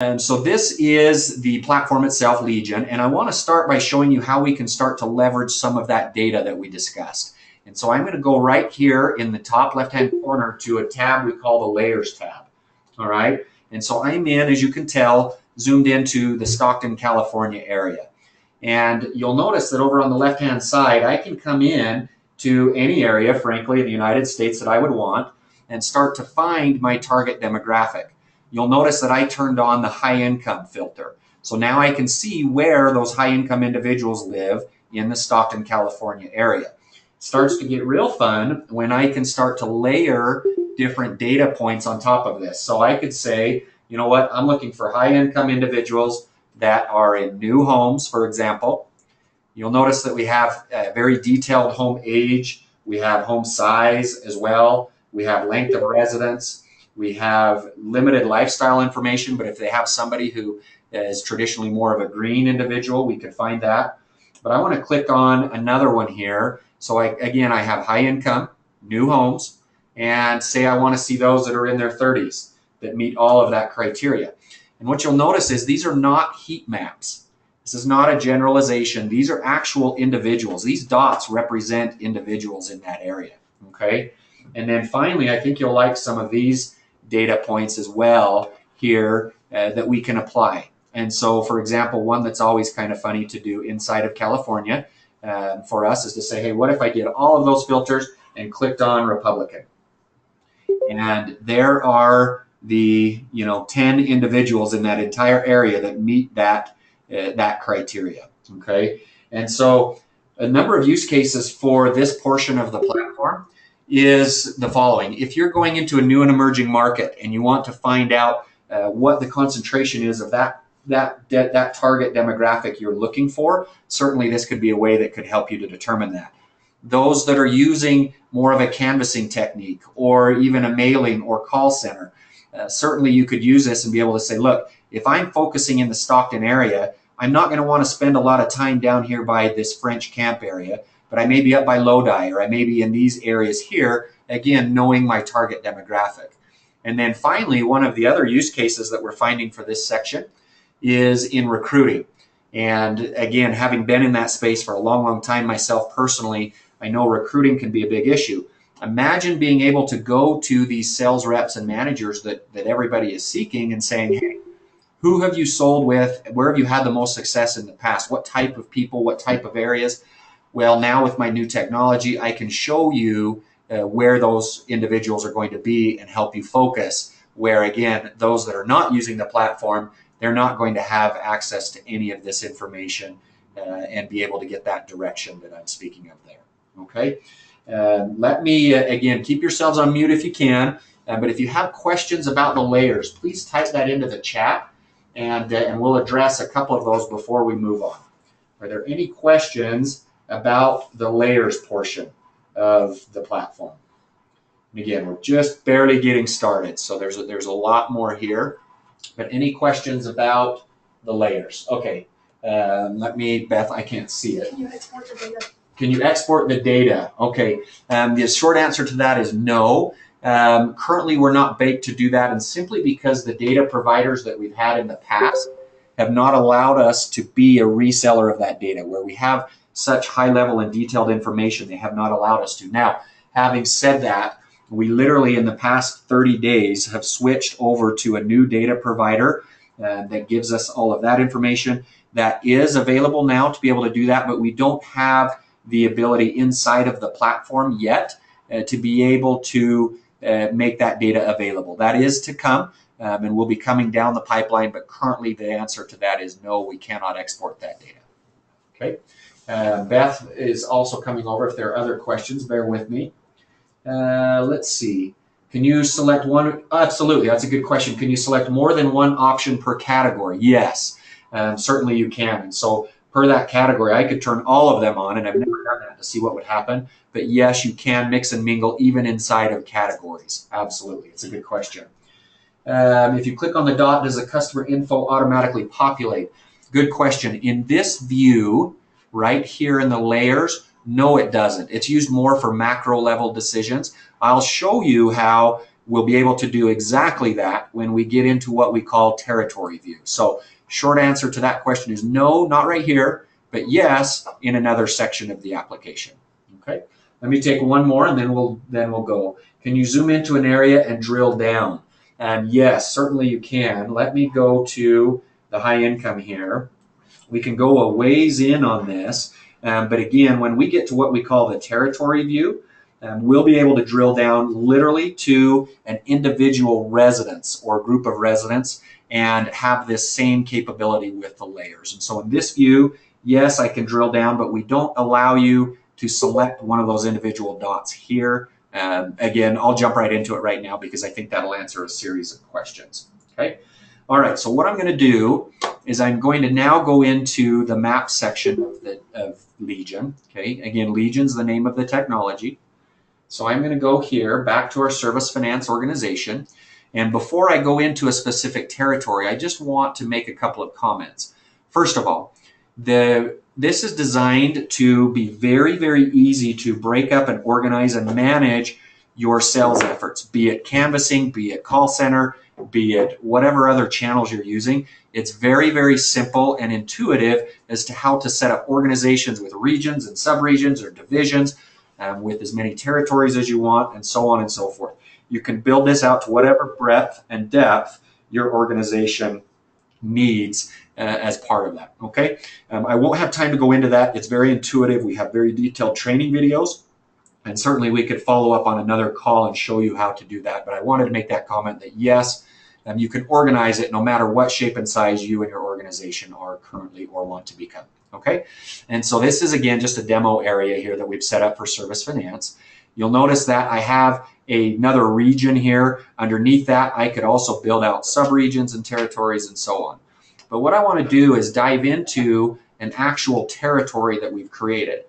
And so this is the platform itself, Legion, and I want to start by showing you how we can start to leverage some of that data that we discussed. And so I'm going to go right here in the top left-hand corner to a tab we call the Layers tab. All right, and so I'm in, as you can tell, zoomed into the Stockton, California area. And you'll notice that over on the left-hand side, I can come in to any area, frankly, in the United States that I would want and start to find my target demographic. You'll notice that I turned on the high income filter. So now I can see where those high income individuals live in the Stockton, California area. It starts to get real fun when I can start to layer different data points on top of this. So I could say, you know what, I'm looking for high income individuals that are in new homes, for example. You'll notice that we have a very detailed home age. We have home size as well. We have length of residence. We have limited lifestyle information, but if they have somebody who is traditionally more of a green individual, we could find that. But I want to click on another one here. So again, I have high income, new homes, and say I want to see those that are in their 30s that meet all of that criteria. And what you'll notice is these are not heat maps. This is not a generalization. These are actual individuals. These dots represent individuals in that area, okay? And then finally, I think you'll like some of these data points as well here that we can apply. And so, for example, one that's always kind of funny to do inside of California for us is to say, hey, what if I did all of those filters and clicked on Republican? And there are the 10 individuals in that entire area that meet that that criteria. Okay, and so a number of use cases for this portion of the platform is the following. If you're going into a new and emerging market and you want to find out what the concentration is of that target demographic you're looking for, certainly this could be a way that could help you to determine that. Those that are using more of a canvassing technique or even a mailing or call center, certainly you could use this and be able to say, look, if I'm focusing in the Stockton area, I'm not going to want to spend a lot of time down here by this French Camp area, but I may be up by Lodi, or I may be in these areas here, again, knowing my target demographic. And then finally, one of the other use cases that we're finding for this section is in recruiting. And again, having been in that space for a long, long time myself personally, I know recruiting can be a big issue. Imagine being able to go to these sales reps and managers that everybody is seeking and saying, hey, who have you sold with? Where have you had the most success in the past? What type of people? What type of areas? Well, now with my new technology, I can show you where those individuals are going to be and help you focus where, again, those that are not using the platform, they're not going to have access to any of this information and be able to get that direction that I'm speaking of there. Okay. Let me, again, keep yourselves on mute if you can, but if you have questions about the layers, please type that into the chat and we'll address a couple of those before we move on. Are there any questions about the layers portion of the platform? And again, we're just barely getting started, so there's a lot more here. But any questions about the layers? Okay, let me, Beth, I can't see it. Can you export the data? Can you export the data? Okay, the short answer to that is no. Currently, we're not baked to do that, and simply because the data providers that we've had in the past have not allowed us to be a reseller of that data, where we have such high level and detailed information, they have not allowed us to. Now, having said that, we literally in the past 30 days have switched over to a new data provider that gives us all of that information. That is available now to be able to do that, but we don't have the ability inside of the platform yet to be able to make that data available. That is to come and will be coming down the pipeline, but currently the answer to that is no, we cannot export that data. Okay. Beth is also coming over. If there are other questions, bear with me. Let's see. Can you select one? Absolutely, that's a good question. Can you select more than one option per category? Yes, certainly you can. And so per that category, I could turn all of them on, and I've never done that to see what would happen. But yes, you can mix and mingle even inside of categories. Absolutely, it's a good question. If you click on the dot, does the customer info automatically populate? Good question. In this view, right here in the layers, no, it doesn't. It's used more for macro level decisions. I'll show you how we'll be able to do exactly that when we get into what we call territory view. So short answer to that question is no, not right here, but yes, in another section of the application. Okay, let me take one more and then we'll go. Can you zoom into an area and drill down? Yes, certainly you can. Let me go to the high income here. We can go a ways in on this, but again, when we get to what we call the territory view, we'll be able to drill down literally to an individual residence or group of residents and have this same capability with the layers. And so in this view, yes, I can drill down, but we don't allow you to select one of those individual dots here. Again, I'll jump right into it right now because I think that'll answer a series of questions. Okay. All right, so what I'm going to do is I'm going to now go into the map section of Legion. Okay, again, Legion's the name of the technology. So I'm going to go here back to our Service Finance organization. And before I go into a specific territory, I just want to make a couple of comments. First of all, this is designed to be very, very easy to break up and organize and manage your sales efforts, be it canvassing, be it call center, be it whatever other channels you're using. It's very, very simple and intuitive as to how to set up organizations with regions and subregions or divisions, with as many territories as you want, and so on and so forth. You can build this out to whatever breadth and depth your organization needs as part of that. Okay, I won't have time to go into that. It's very intuitive. We have very detailed training videos, and certainly we could follow up on another call and show you how to do that. But I wanted to make that comment that yes, you can organize it no matter what shape and size you and your organization are currently or want to become. Okay, and so this is again just a demo area here that we've set up for Service Finance. You'll notice that I have another region here. Underneath that, I could also build out subregions and territories and so on. But what I want to do is dive into an actual territory that we've created.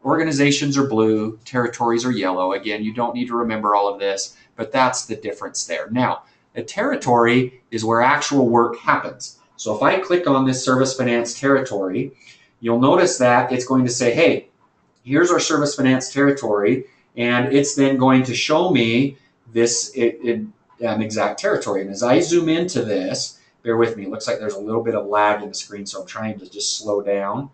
Organizations are blue, territories are yellow. Again, you don't need to remember all of this, but that's the difference there. Now, a territory is where actual work happens. So if I click on this Service Finance territory, you'll notice that it's going to say, hey, here's our Service Finance territory, and it's then going to show me this exact territory. And as I zoom into this, bear with me, it looks like there's a little bit of lag in the screen, so I'm trying to just slow down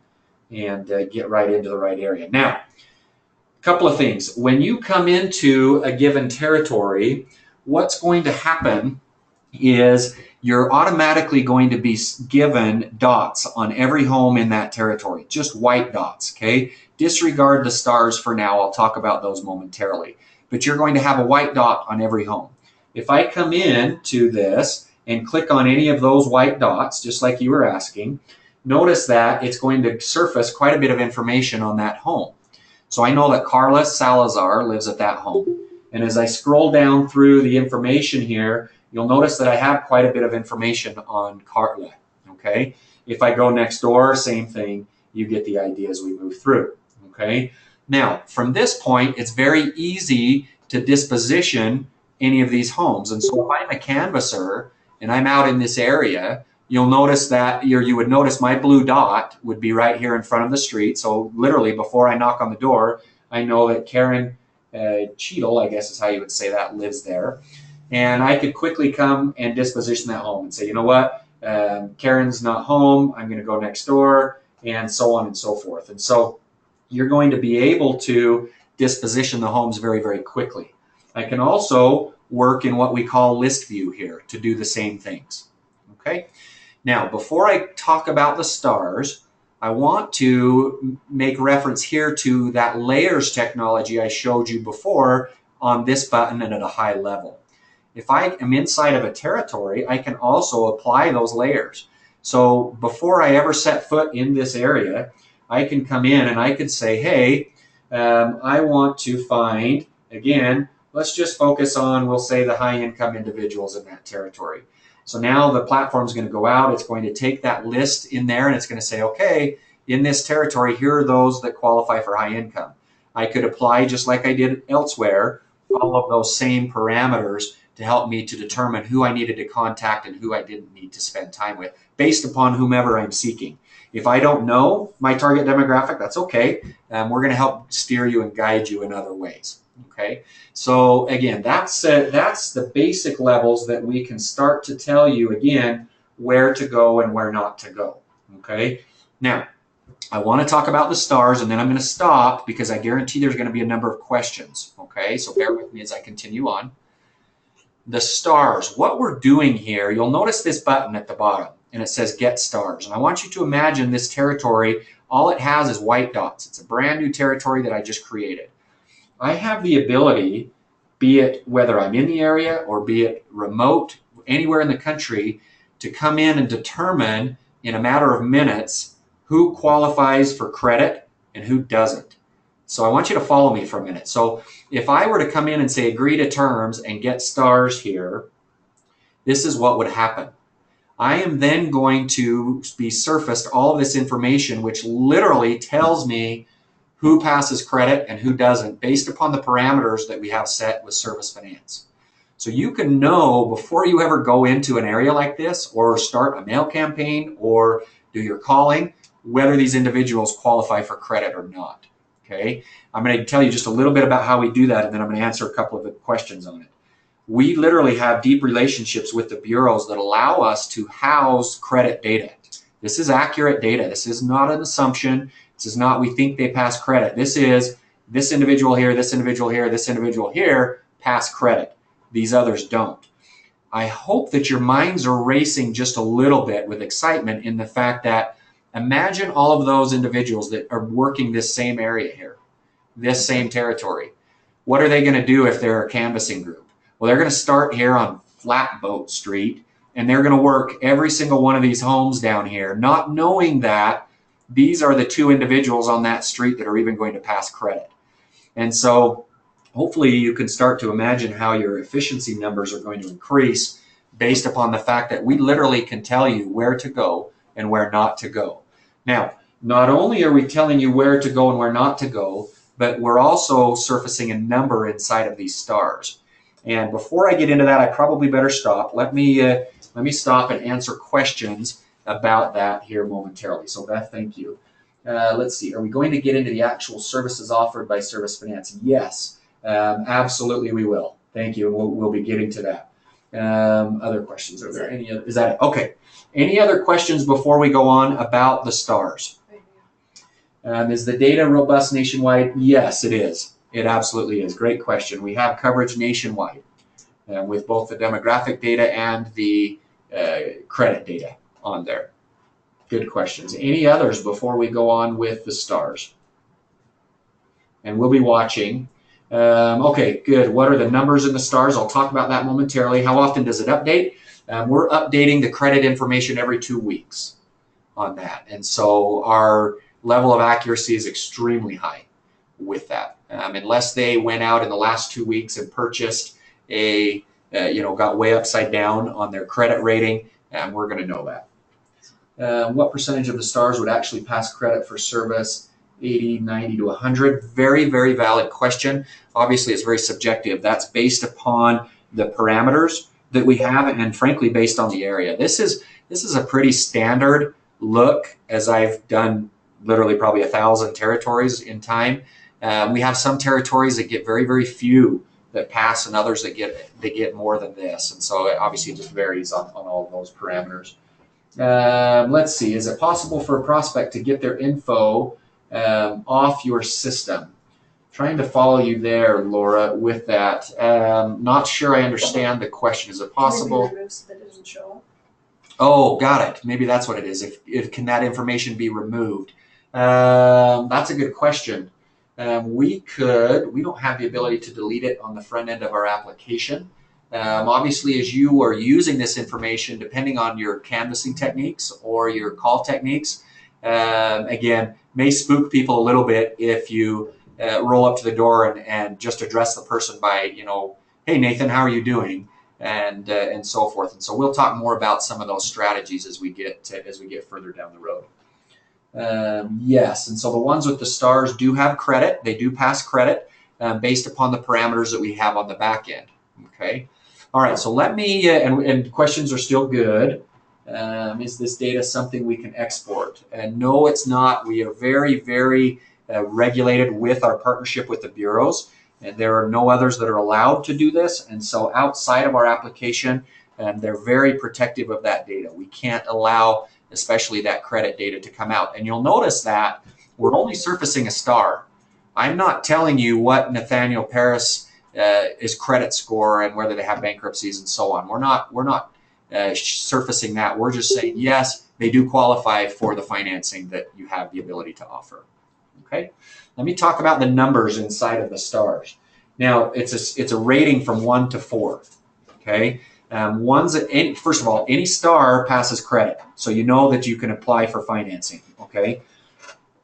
and get right into the right area. Now, a couple of things. When you come into a given territory, what's going to happen is you're automatically going to be given dots on every home in that territory, just white dots, okay? Disregard the stars for now. I'll talk about those momentarily. But you're going to have a white dot on every home. If I come in to this and click on any of those white dots, just like you were asking, notice that it's going to surface quite a bit of information on that home. So I know that Carla Salazar lives at that home. And as I scroll down through the information here, you'll notice that I have quite a bit of information on Carla, okay? If I go next door, same thing, you get the idea as we move through, okay? Now, from this point, it's very easy to disposition any of these homes. And so if I'm a canvasser and I'm out in this area, you'll notice that you would notice my blue dot would be right here in front of the street. So literally before I knock on the door, I know that Karen Cheadle, I guess is how you would say that, lives there. And I could quickly come and disposition that home and say, you know what, Karen's not home, I'm going to go next door, and so on and so forth. And so you're going to be able to disposition the homes very, very quickly. I can also work in what we call list view here to do the same things. Okay. Now, before I talk about the stars, I want to make reference here to that layers technology I showed you before on this button and at a high level. If I am inside of a territory, I can also apply those layers. So before I ever set foot in this area, I can come in and I could say, hey, I want to find, again, let's just focus on, we'll say, the high income individuals in that territory. So now the platform is going to go out, it's going to take that list in there and it's going to say, okay, in this territory, here are those that qualify for high income. I could apply, just like I did elsewhere, all of those same parameters to help me to determine who I needed to contact and who I didn't need to spend time with based upon whomever I'm seeking. If I don't know my target demographic, that's okay. We're going to help steer you and guide you in other ways. Okay, so again, that's the basic levels that we can start to tell you again where to go and where not to go. Okay, now I want to talk about the stars, and then I'm going to stop because I guarantee there's going to be a number of questions. Okay, so bear with me as I continue on. The stars, what we're doing here, you'll notice this button at the bottom, and it says Get Stars. And I want you to imagine this territory, all it has is white dots. It's a brand new territory that I just created. I have the ability, be it whether I'm in the area or be it remote, anywhere in the country, to come in and determine in a matter of minutes who qualifies for credit and who doesn't. So I want you to follow me for a minute. So if I were to come in and say agree to terms and get stars here, this is what would happen. I am then going to be surfaced all of this information, which literally tells me who passes credit and who doesn't based upon the parameters that we have set with Service Finance. So you can know before you ever go into an area like this or start a mail campaign or do your calling, whether these individuals qualify for credit or not. Okay, I'm going to tell you just a little bit about how we do that, and then I'm going to answer a couple of the questions on it. We literally have deep relationships with the bureaus that allow us to house credit data. This is accurate data. This is not an assumption. This is not we think they pass credit. This is this individual here, this individual here, this individual here pass credit. These others don't. I hope that your minds are racing just a little bit with excitement in the fact that imagine all of those individuals that are working this same area here, this same territory. What are they going to do if they're a canvassing group? Well, they're going to start here on Flatboat Street, and they're going to work every single one of these homes down here, not knowing that these are the two individuals on that street that are even going to pass credit. And so hopefully you can start to imagine how your efficiency numbers are going to increase based upon the fact that we literally can tell you where to go and where not to go. Now, not only are we telling you where to go and where not to go, but we're also surfacing a number inside of these stars. And before I get into that, I probably better stop. Let me stop and answer questions about that here momentarily. So Beth, thank you. Let's see, are we going to get into the actual services offered by Service Finance? Yes, absolutely we will. Thank you, and we'll be getting to that. Other questions, are there any other, is that it? Okay. Any other questions before we go on about the stars? Is the data robust nationwide? Yes, it is. It absolutely is. Great question. We have coverage nationwide with both the demographic data and the credit data on there. Good questions. Any others before we go on with the stars? And we'll be watching. Okay, good. What are the numbers in the stars? I'll talk about that momentarily. How often does it update? We're updating the credit information every 2 weeks on that. And so our level of accuracy is extremely high with that. Unless they went out in the last 2 weeks and purchased a, got way upside down on their credit rating, we're going to know that. What percentage of the stars would actually pass credit for service? 80, 90 to 100. Very, very valid question. Obviously, it's very subjective. That's based upon the parameters that we have and frankly based on the area. This is a pretty standard look, as I've done literally probably 1,000 territories in time. We have some territories that get very, very few that pass and others that get more than this. And so it obviously just varies on all of those parameters. Let's see, is it possible for a prospect to get their info off your system? Trying to follow you there, Laura, with that. Not sure I understand the question. Is it possible? Maybe remove so that it doesn't show up. Oh, got it. Maybe that's what it is. If can that information be removed? That's a good question. We don't have the ability to delete it on the front end of our application. Obviously, as you are using this information, depending on your canvassing techniques or your call techniques, again, may spook people a little bit if you roll up to the door and just address the person by, hey, Nathan, how are you doing? And so forth. And so we'll talk more about some of those strategies as we get further down the road. Yes, and so the ones with the stars do have credit. They do pass credit based upon the parameters that we have on the back end. Okay. All right. So let me, and questions are still good. Is this data something we can export? And no, it's not. We are very, very regulated with our partnership with the bureaus. and there are no others that are allowed to do this. And so outside of our application, they're very protective of that data. We can't allow especially that credit data to come out. And you'll notice that we're only surfacing a star. I'm not telling you what Nathaniel Paris is credit score and whether they have bankruptcies and so on. We're not surfacing that. We're just saying, yes, they do qualify for the financing that you have the ability to offer. Okay, let me talk about the numbers inside of the stars. Now, it's a rating from 1 to 4. Okay, first of all, any star passes credit, so you know that you can apply for financing. Okay,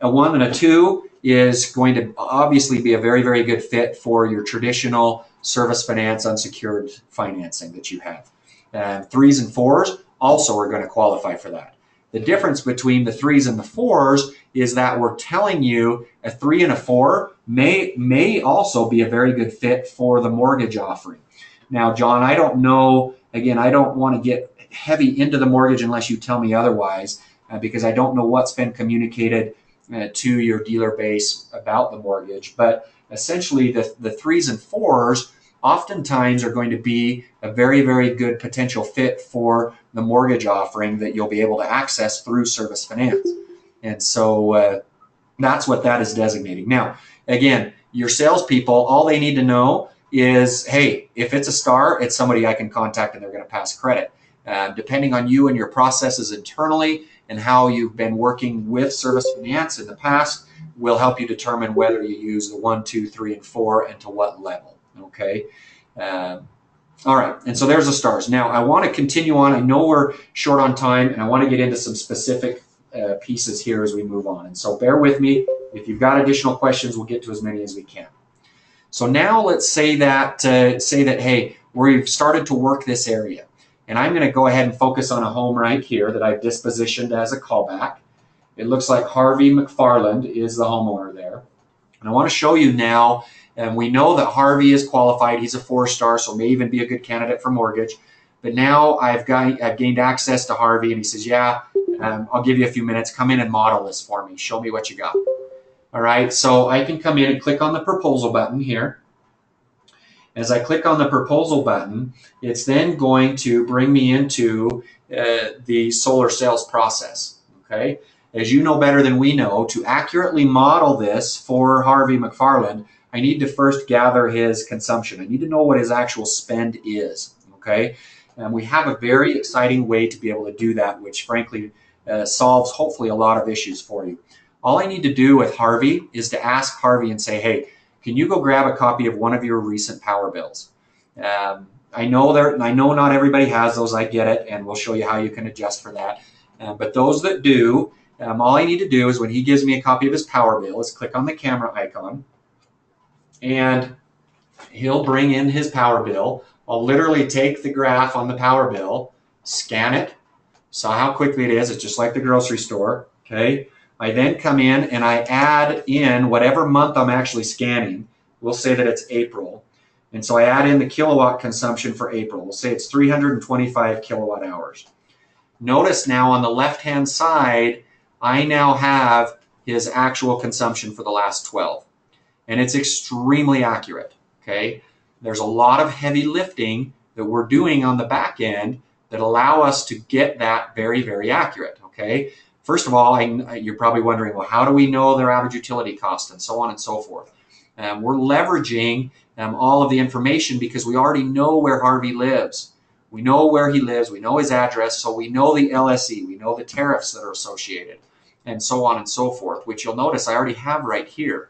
a 1 and a 2 is going to obviously be a very, very good fit for your traditional service finance unsecured financing that you have. 3s and 4s also are going to qualify for that. The difference between the 3s and the 4s is that we're telling you a 3 and a 4 may also be a very good fit for the mortgage offering. Now, John, I don't know, again, I don't want to get heavy into the mortgage unless you tell me otherwise, because I don't know what's been communicated to your dealer base about the mortgage. But essentially the 3s and 4s oftentimes are going to be a very, very good potential fit for the mortgage offering that you'll be able to access through Service Finance. And so that's what that is designating. Now, again, your salespeople, all they need to know is, hey, if it's a star, it's somebody I can contact and they're going to pass credit. Depending on you and your processes internally and how you've been working with Service Finance in the past, will help you determine whether you use the 1, 2, 3, and 4 and to what level. Okay. All right. And so there's the stars. Now I want to continue on. I know we're short on time and I want to get into some specific pieces here as we move on. And so bear with me. If you've got additional questions, we'll get to as many as we can. So now let's say that, hey, we've started to work this area. And I'm going to go ahead and focus on a home right here that I've dispositioned as a callback. It looks like Harvey McFarland is the homeowner there. And I want to show you now, and we know that Harvey is qualified. He's a 4-star, so may even be a good candidate for mortgage. But now I've gained access to Harvey, and he says, yeah, I'll give you a few minutes. Come in and model this for me. Show me what you got. All right, so I can come in and click on the proposal button here. As I click on the proposal button, it's then going to bring me into the solar sales process. Okay, as you know better than we know, to accurately model this for Harvey McFarland, I need to first gather his consumption. I need to know what his actual spend is. Okay, and we have a very exciting way to be able to do that, which frankly solves hopefully a lot of issues for you. All I need to do with Harvey is to ask Harvey and say, hey, can you go grab a copy of one of your recent power bills? I know not everybody has those. I get it, and we'll show you how you can adjust for that. But those that do, all I need to do is when he gives me a copy of his power bill is click on the camera icon, and he'll bring in his power bill. I'll literally take the graph on the power bill, scan it, saw how quickly it is. It's just like the grocery store. Okay. I then come in and I add in whatever month I'm actually scanning. We'll say that it's April. And so I add in the kilowatt consumption for April. We'll say it's 325 kilowatt hours. Notice now on the left-hand side, I now have his actual consumption for the last 12. And it's extremely accurate, okay? There's a lot of heavy lifting that we're doing on the back end that allow us to get that very, very accurate, okay? First of all, you're probably wondering, well, how do we know their average utility cost and so on and so forth? We're leveraging all of the information because we already know where Harvey lives. We know where he lives. We know his address. So we know the LSE. We know the tariffs that are associated and so on and so forth, which you'll notice I already have right here.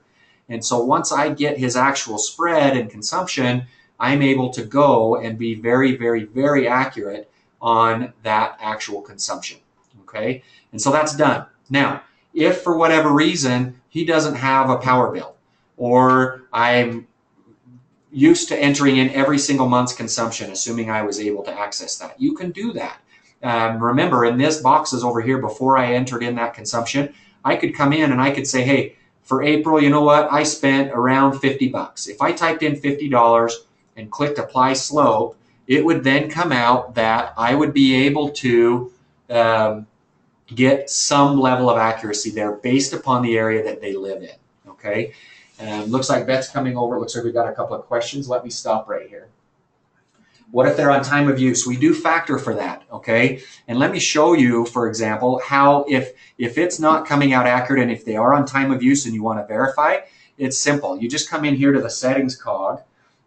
And so once I get his actual spread and consumption, I'm able to go and be very, very, very accurate on that actual consumption. Okay, and so that's done. Now, if for whatever reason he doesn't have a power bill, or I'm used to entering in every single month's consumption, assuming I was able to access that, you can do that. Remember, in this boxes over here, before I entered in that consumption, I could come in and I could say, hey, for April, you know what? I spent around 50 bucks. If I typed in $50 and clicked apply slope, it would then come out that I would be able to get some level of accuracy there based upon the area that they live in, okay? Looks like Beth's coming over. Looks like we've got a couple of questions. Let me stop right here. What if they're on time of use? We do factor for that, okay? And let me show you, for example, how if it's not coming out accurate and if they are on time of use and you want to verify, it's simple. You just come in here to the settings cog,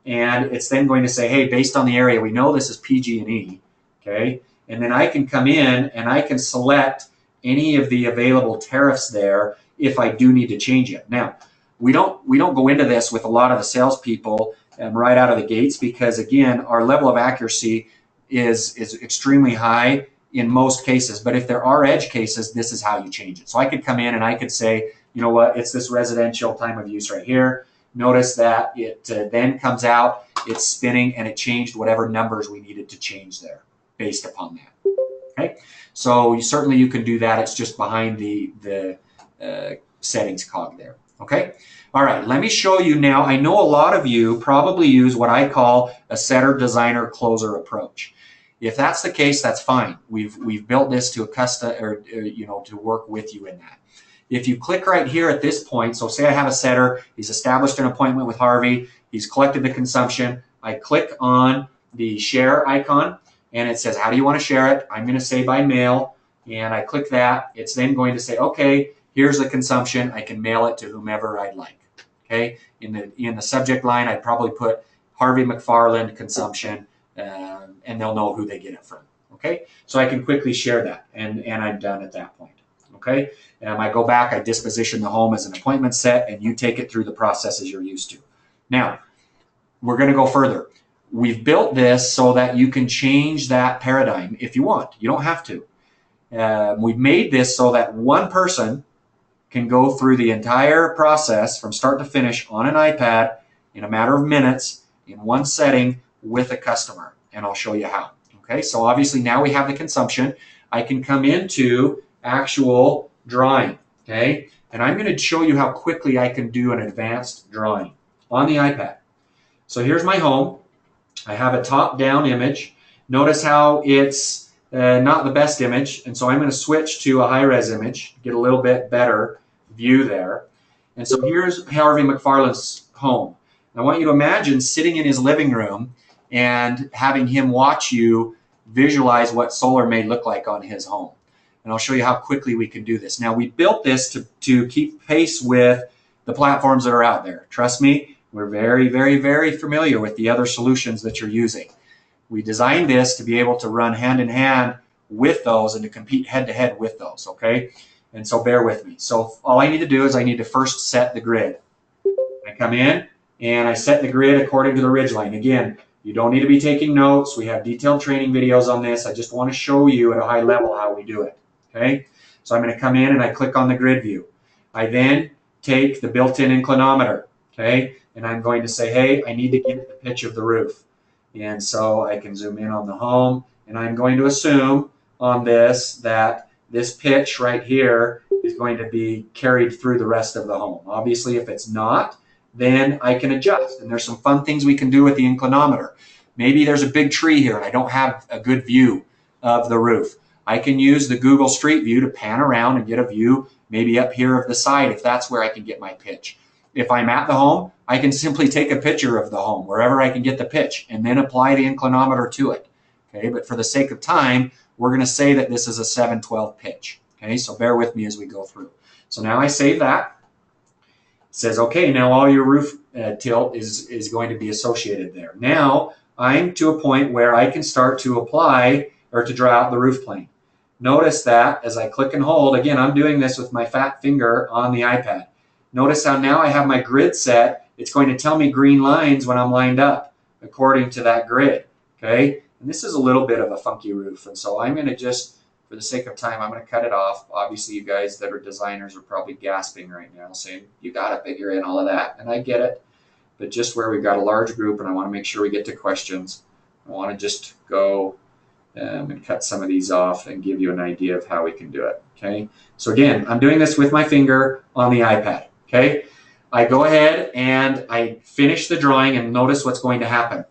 and it's then going to say, hey, based on the area, we know this is PG&E, okay? And then I can come in and I can select any of the available tariffs there if I do need to change it. Now, we don't go into this with a lot of the salespeople right out of the gates, because again, our level of accuracy is extremely high in most cases. But if there are edge cases, this is how you change it. So I could come in and I could say, you know what, it's this residential time of use right here. Notice that it then comes out, it's spinning, and it changed whatever numbers we needed to change there based upon that. Okay, so certainly you can do that. It's just behind the settings cog there. Okay, all right, let me show you now. I know a lot of you probably use what I call a setter, designer, closer approach. If that's the case, that's fine. We've built this to a custom, or to work with you in that. If you click right here at this point, so say I have a setter, he's established an appointment with Harvey, he's collected the consumption, I click on the share icon, and it says, how do you want to share it? I'm going to say by mail, and I click that. It's then going to say, okay, here's the consumption. I can mail it to whomever I'd like. Okay, in the subject line, I'd probably put Harvey McFarland consumption, and they'll know who they get it from. Okay, so I can quickly share that, and I'm done at that point. Okay, I go back, I disposition the home as an appointment set, and you take it through the processes you're used to. Now, we're going to go further. We've built this so that you can change that paradigm if you want. You don't have to. We've made this so that one person can go through the entire process from start to finish on an iPad in a matter of minutes in one setting with a customer, and I'll show you how. Okay, so obviously now we have the consumption. I can come into actual drawing, okay, and I'm going to show you how quickly I can do an advanced drawing on the iPad. So here's my home. I have a top-down image. Notice how it's not the best image, and so I'm going to switch to a high-res image, get a little bit better view there. And so here's Harvey McFarland's home. I want you to imagine sitting in his living room and having him watch you visualize what solar may look like on his home. And I'll show you how quickly we can do this. Now, we built this to keep pace with the platforms that are out there. Trust me, we're very, very, very familiar with the other solutions that you're using. We designed this to be able to run hand in hand with those and to compete head to head with those, okay? And so bear with me. So all I need to do is I need to first set the grid. I come in and I set the grid according to the ridgeline. Again, you don't need to be taking notes. We have detailed training videos on this. I just want to show you at a high level how we do it, okay? So I'm going to come in and I click on the grid view. I then take the built-in inclinometer, okay? And I'm going to say, hey, I need to get the pitch of the roof. And so I can zoom in on the home, and I'm going to assume on this that this pitch right here is going to be carried through the rest of the home. Obviously, if it's not, then I can adjust. And there's some fun things we can do with the inclinometer. Maybe there's a big tree here and I don't have a good view of the roof. I can use the Google Street View to pan around and get a view maybe up here of the side if that's where I can get my pitch. If I'm at the home, I can simply take a picture of the home wherever I can get the pitch and then apply the inclinometer to it. Okay, but for the sake of time, we're going to say that this is a 7/12 pitch. Okay, so bear with me as we go through. So now I save that. It says, okay, now all your roof tilt is going to be associated there. Now I'm to a point where I can start to apply or to draw out the roof plane. Notice that as I click and hold, again, I'm doing this with my fat finger on the iPad. Notice how now I have my grid set. It's going to tell me green lines when I'm lined up according to that grid, okay? And this is a little bit of a funky roof, and so I'm going to just, for the sake of time, I'm going to cut it off. Obviously, you guys that are designers are probably gasping right now, saying, you got to figure in all of that, and I get it. But just where we've got a large group and I want to make sure we get to questions, I want to just go and cut some of these off and give you an idea of how we can do it, okay? So again, I'm doing this with my finger on the iPad, okay? I go ahead and I finish the drawing, and notice what's going to happen.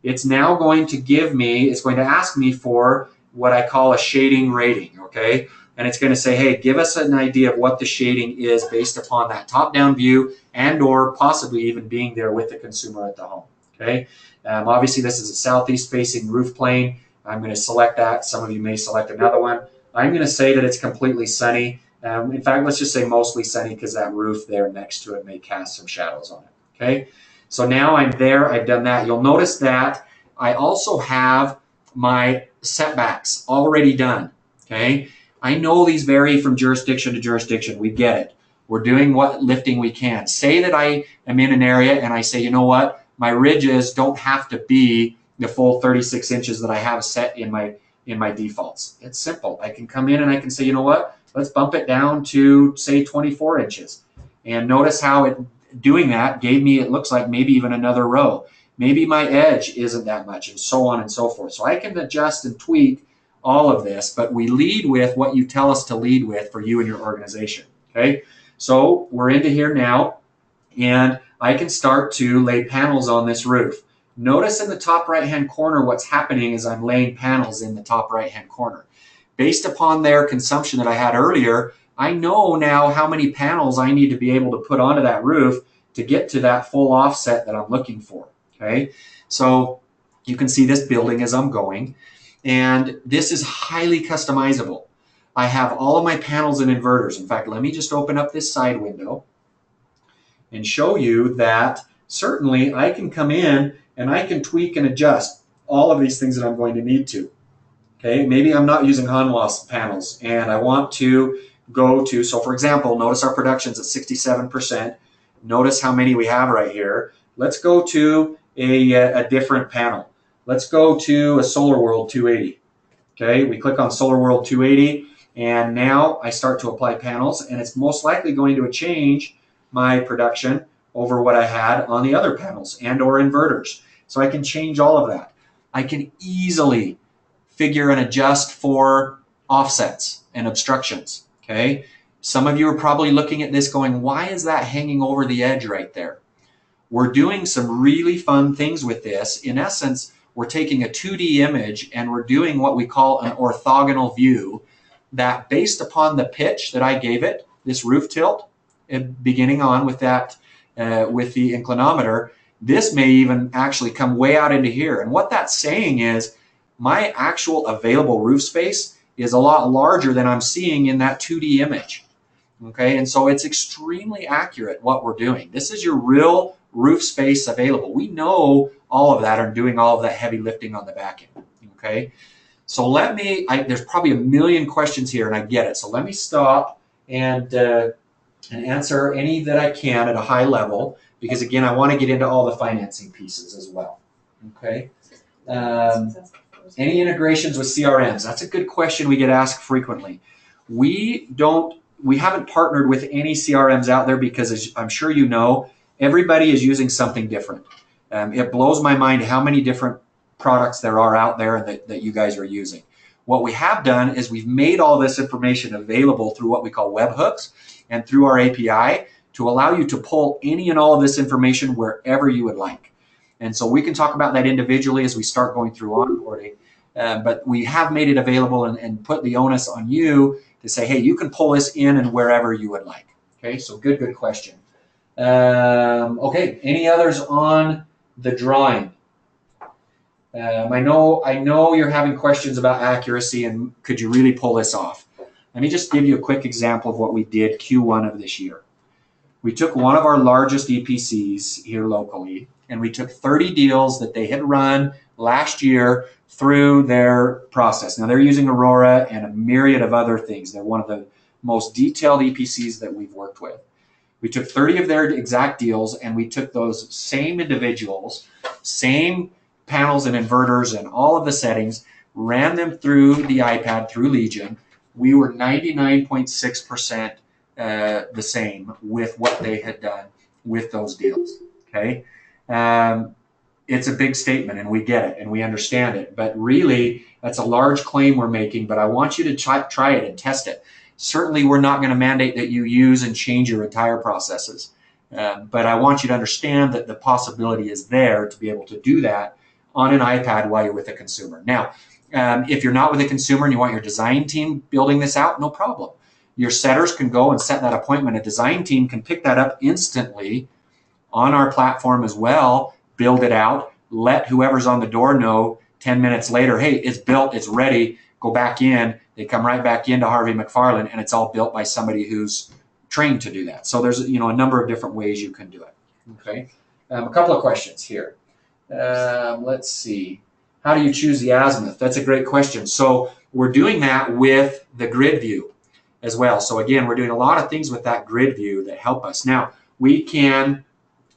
It's now going to give me, it's going to ask me for what I call a shading rating, okay? and it's going to say, hey, give us an idea of what the shading is based upon that top-down view and or possibly even being there with the consumer at the home. Okay. Obviously, this is a southeast-facing roof plane. I'm going to select that. Some of you may select another one. I'm going to say that it's completely sunny. In fact, let's just say mostly sunny because that roof there next to it may cast some shadows on it. Okay. So now I'm there. I've done that. You'll notice that I also have my setbacks already done. Okay. I know these vary from jurisdiction to jurisdiction. We get it. We're doing what lifting we can. Say that I am in an area and I say, you know what? My ridges don't have to be the full 36 inches that I have set in my defaults. It's simple. I can come in and I can say, you know what? Let's bump it down to, say, 24 inches. And notice how doing that gave me, it looks like maybe even another row. Maybe my edge isn't that much, and so on and so forth. So I can adjust and tweak all of this, but we lead with what you tell us to lead with for you and your organization. Okay? So we're into here now, and I can start to lay panels on this roof. Notice in the top right-hand corner what's happening is I'm laying panels in the top right-hand corner. Based upon their consumption that I had earlier, I know now how many panels I need to be able to put onto that roof to get to that full offset that I'm looking for. Okay, so you can see this building as I'm going, and this is highly customizable. I have all of my panels and inverters. In fact, let me just open up this side window and show you that certainly I can come in and I can tweak and adjust all of these things that I'm going to need to. Okay, maybe I'm not using Hanwha panels and I want to go to, so for example, notice our production's at 67%. Notice how many we have right here. Let's go to a different panel. Let's go to a SolarWorld 280. Okay, we click on SolarWorld 280 and now I start to apply panels, and it's most likely going to change my production over what I had on the other panels and or inverters. So I can change all of that. I can easily figure and adjust for offsets and obstructions. Okay, some of you are probably looking at this going, why is that hanging over the edge right there? We're doing some really fun things with this. In essence, we're taking a 2D image and we're doing what we call an orthogonal view that, based upon the pitch that I gave it, this roof tilt, beginning on with that, with the inclinometer, this may even actually come way out into here. And what that's saying is my actual available roof space is a lot larger than I'm seeing in that 2D image. Okay, and so it's extremely accurate what we're doing. This is your real roof space available. We know all of that and doing all of that heavy lifting on the back end. Okay, so let me, there's probably a million questions here and I get it. So let me stop and answer any that I can at a high level, because again, I want to get into all the financing pieces as well. Okay. Any integrations with CRMs? That's a good question we get asked frequently. We haven't partnered with any CRMs out there because, as I'm sure you know, everybody is using something different. It blows my mind how many different products there are out there that you guys are using. What we have done is we've made all this information available through what we call webhooks and through our API to allow you to pull any and all of this information wherever you would like. And so we can talk about that individually as we start going through onboarding. But we have made it available and put the onus on you to say, hey, you can pull this in and wherever you would like. Okay, so good question. Okay, any others on the drawing? I know you're having questions about accuracy and could you really pull this off? Let me just give you a quick example of what we did Q1 of this year. We took one of our largest EPCs here locally, and we took 30 deals that they had run last year through their process. Now they're using Aurora and a myriad of other things. They're one of the most detailed EPCs that we've worked with. We took 30 of their exact deals and we took those same individuals, same panels and inverters and all of the settings, ran them through the iPad, through Legion. We were 99.6% the same with what they had done with those deals. Okay. It's a big statement and we get it and we understand it, but really that's a large claim we're making, but I want you to try it and test it. Certainly we're not going to mandate that you use and change your entire processes, but I want you to understand that the possibility is there to be able to do that on an iPad while you're with a consumer. Now, If you're not with a consumer and you want your design team building this out, no problem. Your setters can go and set that appointment. A design team can pick that up instantly on our platform as well, build it out, let whoever's on the door know 10 minutes later, hey, it's built, it's ready, go back in. They come right back into Harvey McFarland, and it's all built by somebody who's trained to do that. So there's a number of different ways you can do it. Okay, a couple of questions here. Let's see. How do you choose the azimuth? That's a great question. So we're doing that with the grid view as well. So again, we're doing a lot of things with that grid view that help us. Now, we can,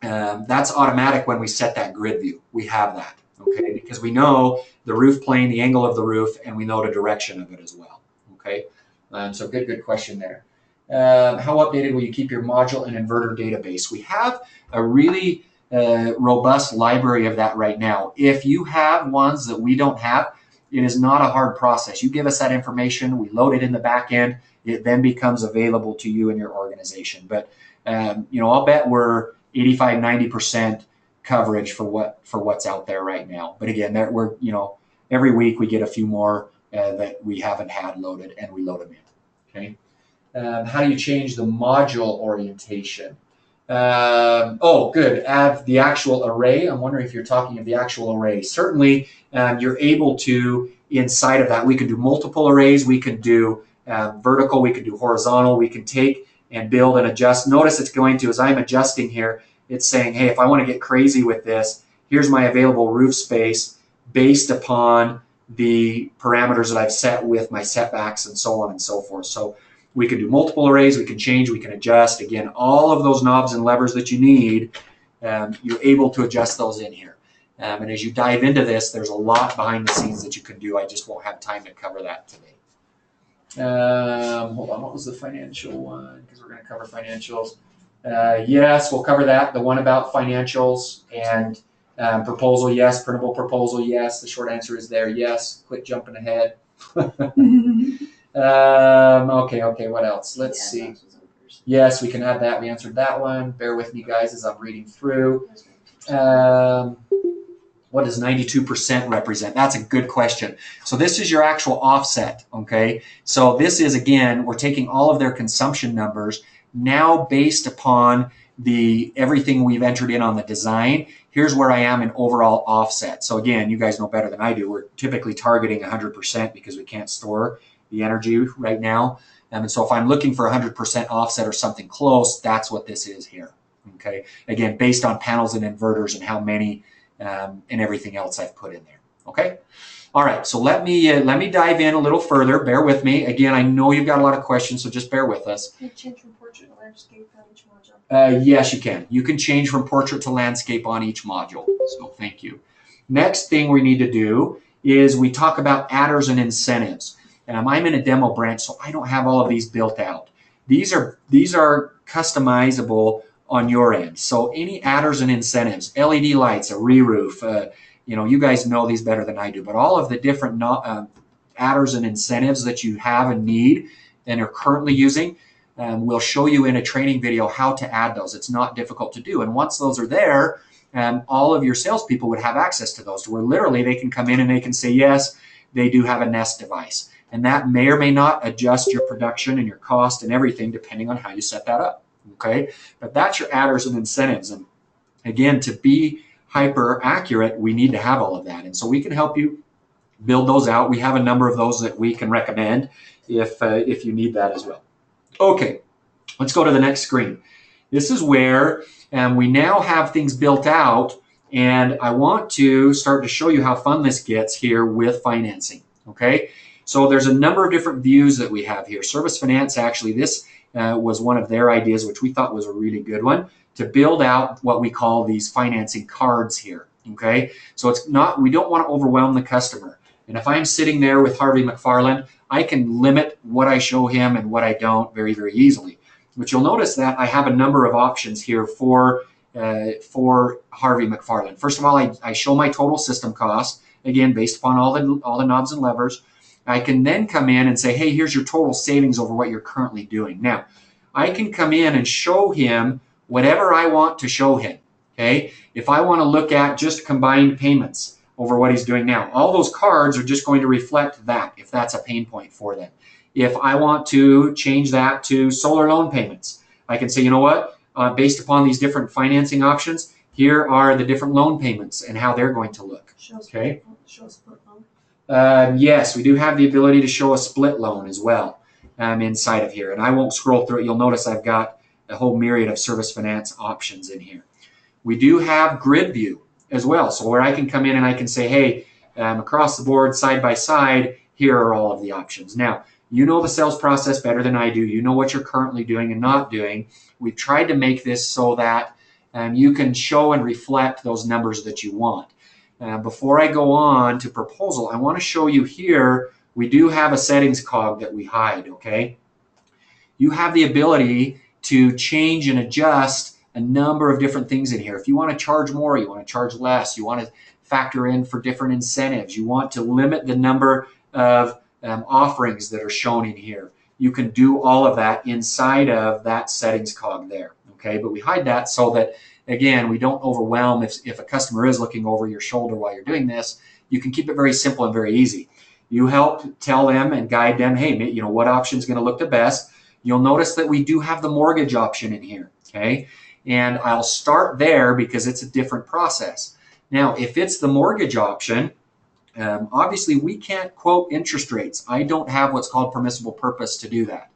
that's automatic when we set that grid view. We have that, okay, because we know the roof plane, the angle of the roof, and we know the direction of it as well, okay? So good question there. How updated will you keep your module and inverter database? We have a really robust library of that right now. If you have ones that we don't have, it is not a hard process. You give us that information, we load it in the back end, it then becomes available to you and your organization. But I'll bet we're 85–90% coverage for what's out there right now. But again, we're every week we get a few more that we haven't had loaded, and we load them in. Okay. How do you change the module orientation? Good. Add the actual array. I'm wondering if you're talking of the actual array. Certainly, you're able to, inside of that, we can do multiple arrays. We can do vertical. We can do horizontal. We can take and build and adjust. Notice it's going to, as I'm adjusting here, it's saying, hey, if I want to get crazy with this, here's my available roof space based upon the parameters that I've set with my setbacks and so on and so forth. So we can do multiple arrays, we can change, we can adjust. Again, all of those knobs and levers that you need, you're able to adjust those in here. And as you dive into this, there's a lot behind the scenes that you can do. I just won't have time to cover that today. Hold on, what was the financial one? Because we're going to cover financials. Yes, we'll cover that. The one about financials and proposal, yes. Printable proposal, yes. The short answer is there, yes. Quit jumping ahead. Okay, what else? Let's see. Yes, we can add that. We answered that one. Bear with me, guys, as I'm reading through. What does 92% represent? That's a good question. So this is your actual offset, okay? So this is, again, we're taking all of their consumption numbers now based upon everything we've entered in on the design. Here's where I am in overall offset. So again, you guys know better than I do. We're typically targeting 100% because we can't store the energy right now. And so if I'm looking for 100% offset or something close, that's what this is here, okay? Again, based on panels and inverters and how many and everything else I've put in there, okay? All right, so let me dive in a little further. Bear with me. Again, I know you've got a lot of questions, so just bear with us. Can you change from portrait to landscape on each module? Yes, you can. You can change from portrait to landscape on each module, so thank you. Next thing we need to do is we talk about adders and incentives. I'm in a demo branch, so I don't have all of these built out. These are customizable on your end. So any adders and incentives, LED lights, a re-roof, you guys know these better than I do, but all of the different adders and incentives that you have and need and are currently using, we'll show you in a training video how to add those. It's not difficult to do. And once those are there, all of your salespeople would have access to those, where literally they can come in and they can say, yes, they do have a Nest device. And that may or may not adjust your production and your cost and everything depending on how you set that up, okay? But that's your adders and incentives. And again, to be hyper accurate, we need to have all of that. And so we can help you build those out. We have a number of those that we can recommend if you need that as well. Okay, let's go to the next screen. This is where we now have things built out, and I want to start to show you how fun this gets here with financing, okay? So there's a number of different views that we have here. Service Finance, actually, this was one of their ideas, which we thought was a really good one, to build out what we call these financing cards here, okay? So it's not, we don't want to overwhelm the customer. And if I'm sitting there with Harvey McFarland, I can limit what I show him and what I don't very, very easily. But you'll notice that I have a number of options here for Harvey McFarland. First of all, I show my total system cost, again, based upon all the knobs and levers. I can then come in and say, hey, here's your total savings over what you're currently doing. Now, I can come in and show him whatever I want to show him, okay? If I want to look at just combined payments, over what he's doing now. All those cards are just going to reflect that if that's a pain point for them. If I want to change that to solar loan payments, I can say, you know what, based upon these different financing options, here are the different loan payments and how they're going to look. Okay. Show a split loan. Yes, we do have the ability to show a split loan as well inside of here. And I won't scroll through it. You'll notice I've got a whole myriad of Service Finance options in here. We do have grid view as well. So where I can come in and I can say, hey, across the board, side by side, here are all of the options. Now, you know the sales process better than I do. You know what you're currently doing and not doing. We've tried to make this so that you can show and reflect those numbers that you want. Before I go on to proposal, I want to show you here, we do have a settings cog that we hide, okay? You have the ability to change and adjust a number of different things in here. If you want to charge more, you want to charge less, you want to factor in for different incentives, you want to limit the number of offerings that are shown in here. You can do all of that inside of that settings cog there, okay? But we hide that so that, again, we don't overwhelm. If a customer is looking over your shoulder while you're doing this, you can keep it very simple and very easy. You help tell them and guide them, hey, you know, what option is going to look the best. You'll notice that we do have the mortgage option in here, okay? And I'll start there because it's a different process. Now, if it's the mortgage option, obviously we can't quote interest rates. I don't have what's called permissible purpose to do that.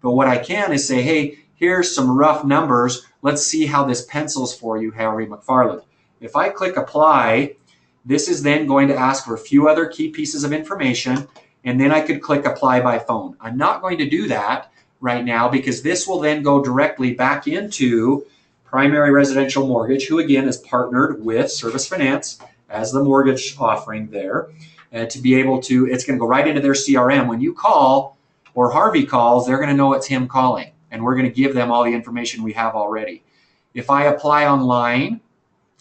But what I can is say, hey, here's some rough numbers. Let's see how this pencils for you, Harry McFarland. If I click apply, this is then going to ask for a few other key pieces of information, and then I could click apply by phone. I'm not going to do that right now because this will then go directly back into Primary Residential Mortgage, who again is partnered with Service Finance as the mortgage offering there, to be able to, it's going to go right into their CRM. When you call or Harvey calls, they're going to know it's him calling, and we're going to give them all the information we have already. If I apply online,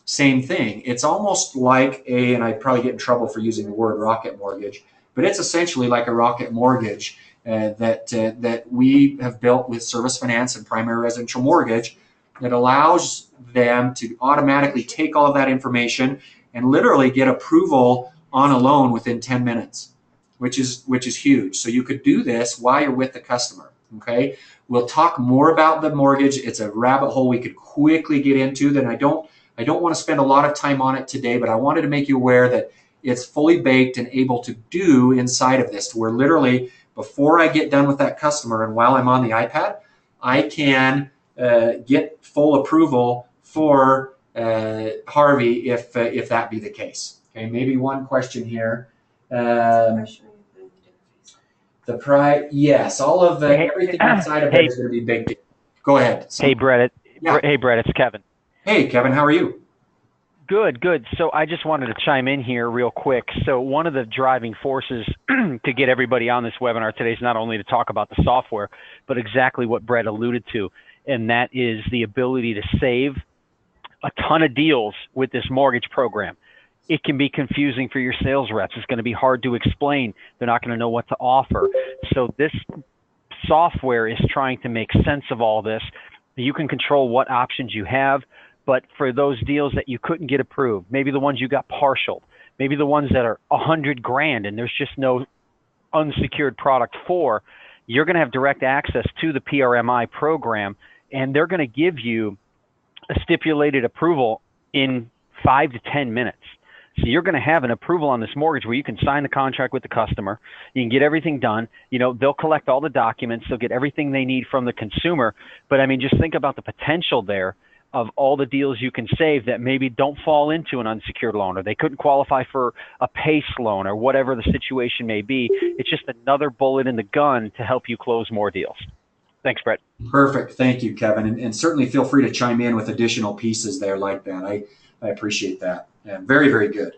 same thing. It's almost like and I'd probably get in trouble for using the word rocket mortgage, but it's essentially like a rocket mortgage that we have built with Service Finance and Primary Residential Mortgage that allows them to automatically take all of that information and literally get approval on a loan within 10 minutes, which is huge. So you could do this while you're with the customer, okay? We'll talk more about the mortgage. It's a rabbit hole we could quickly get into that I don't want to spend a lot of time on it today, but I wanted to make you aware that it's fully baked and able to do inside of this, to where literally before I get done with that customer and while I'm on the iPad, I can get full approval for Harvey if that be the case. Okay, maybe one question here. The price, yes, all of everything inside of it is going to be baked. Go ahead. Hey, Brett. Hey, Brett. It's Kevin. Hey, Kevin. How are you? Good. So I just wanted to chime in here real quick. So one of the driving forces to get everybody on this webinar today is not only to talk about the software, but exactly what Brett alluded to, and that is the ability to save a ton of deals with this mortgage program. It can be confusing for your sales reps. It's going to be hard to explain. They're not going to know what to offer. So this software is trying to make sense of all this. You can control what options you have, but for those deals that you couldn't get approved, maybe the ones you got partialed, maybe the ones that are $100,000 and there's just no unsecured product for, you're going to have direct access to the PRMI program, and they're going to give you a stipulated approval in 5 to 10 minutes. So you're going to have an approval on this mortgage where you can sign the contract with the customer. You can get everything done. You know, they'll collect all the documents. They'll get everything they need from the consumer. But I mean, just think about the potential there of all the deals you can save that maybe don't fall into an unsecured loan, or they couldn't qualify for a PACE loan, or whatever the situation may be. It's just another bullet in the gun to help you close more deals. Thanks, Brett. Perfect. Thank you, Kevin. And certainly feel free to chime in with additional pieces there like that. I appreciate that. Yeah, very, very good.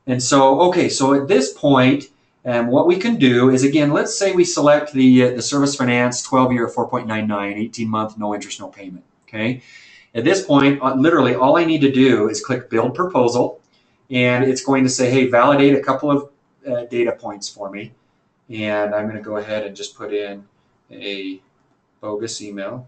And so, okay, so at this point, what we can do is, again, let's say we select the Service Finance 12-year 4.99, 18-month, no interest, no payment, okay? At this point, literally all I need to do is click Build Proposal, and it's going to say, hey, validate a couple of data points for me. And I'm going to go ahead and just put in a bogus email.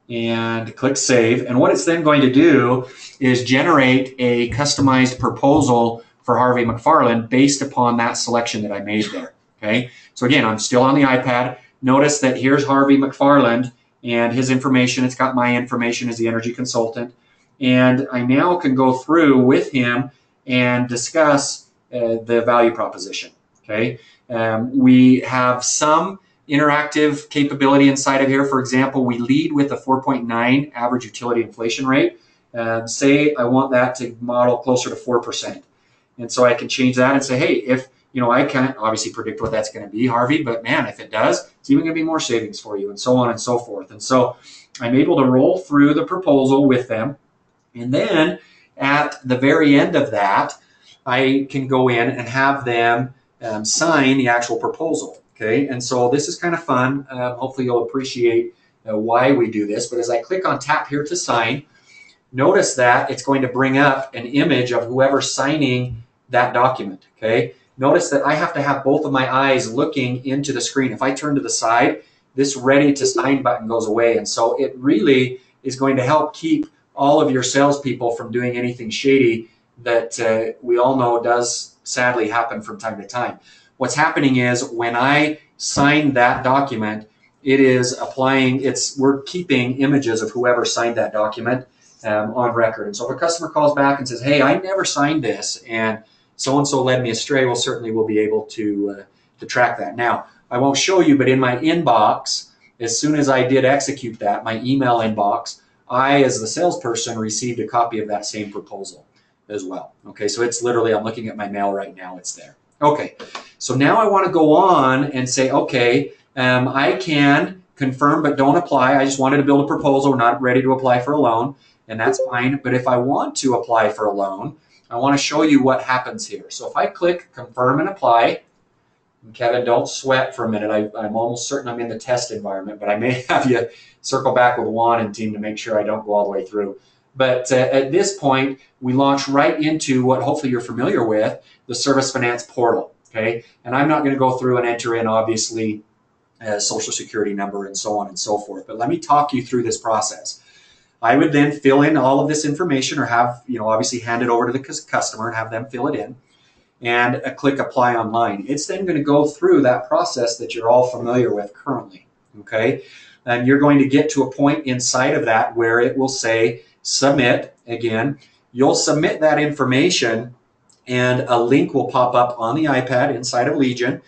and click save. And what it's then going to do is generate a customized proposal for Harvey McFarland based upon that selection that I made there. Okay, so again, I'm still on the iPad. Notice that here's Harvey McFarland and his information. It's got my information as the energy consultant. And I now can go through with him and discuss the value proposition. Okay, we have some interactive capability inside of here. For example, we lead with a 4.9 average utility inflation rate. Say I want that to model closer to 4%. And so I can change that and say, hey, if, you know, I can't obviously predict what that's going to be, Harvey, but man, if it does, it's even going to be more savings for you, and so on and so forth. And so I'm able to roll through the proposal with them. And then at the very end of that, I can go in and have them sign the actual proposal. Okay, and so this is kind of fun. Hopefully you'll appreciate why we do this. But as I click on tap here to sign, notice that it's going to bring up an image of whoever's signing that document. Okay, notice that I have to have both of my eyes looking into the screen. If I turn to the side, this ready to sign button goes away. And so it really is going to help keep all of your salespeople from doing anything shady that we all know does sadly happen from time to time. What's happening is when I sign that document, it is applying, we're keeping images of whoever signed that document on record. And so if a customer calls back and says, hey, I never signed this and so-and-so led me astray, well, certainly we'll be able to track that. Now, I won't show you, but in my inbox, as soon as I did execute that, my email inbox, I, as the salesperson, received a copy of that same proposal as well. Okay, so it's literally, I'm looking at my mail right now, it's there. Okay, so now I want to go on and say, okay, I can confirm but don't apply. I just wanted to build a proposal. We're not ready to apply for a loan, and that's fine. But if I want to apply for a loan, I want to show you what happens here. So if I click confirm and apply, and Kevin, don't sweat for a minute. I'm almost certain I'm in the test environment, but I may have you circle back with Juan and team to make sure I don't go all the way through. But at this point, we launch right into what hopefully you're familiar with, the Service Finance portal. Okay, and I'm not going to go through and enter in, obviously, social security number and so on and so forth. But let me talk you through this process. I would then fill in all of this information, or have, obviously hand it over to the customer and have them fill it in, and click apply online. It's then going to go through that process that you're all familiar with currently. Okay, and you're going to get to a point inside of that where it will say submit. Again, you'll submit that information and a link will pop up on the iPad inside of Legion,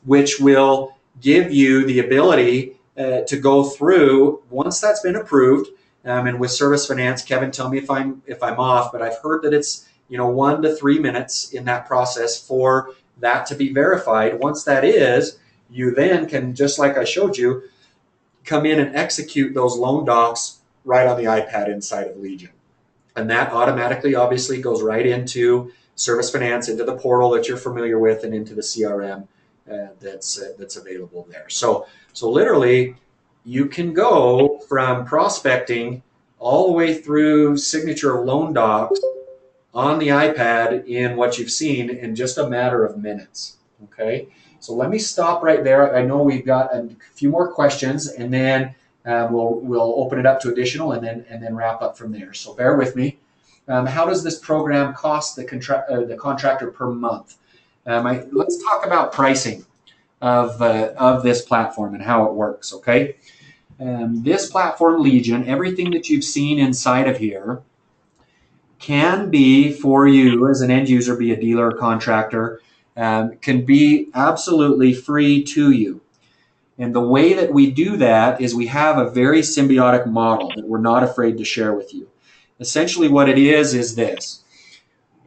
which will give you the ability to go through once that's been approved. And with Service Finance, Kevin, tell me if I'm off, but I've heard that it's 1 to 3 minutes in that process for that to be verified. Once that is, you then can, just like I showed you, come in and execute those loan docs right on the iPad inside of Legion. And that automatically, obviously, goes right into Service Finance, into the portal that you're familiar with, and into the CRM that's available there. So literally, you can go from prospecting all the way through signature of loan docs on the iPad in what you've seen in just a matter of minutes. Okay, so let me stop right there. I know we've got a few more questions, and then we'll open it up to additional, and then wrap up from there. So bear with me. How does this program cost the contractor per month? Let's talk about pricing of this platform and how it works. Okay, this platform, Legion, everything that you've seen inside of here can be, for you as an end user, be a dealer or contractor, can be absolutely free to you. And the way that we do that is we have a very symbiotic model that we're not afraid to share with you. Essentially what it is this.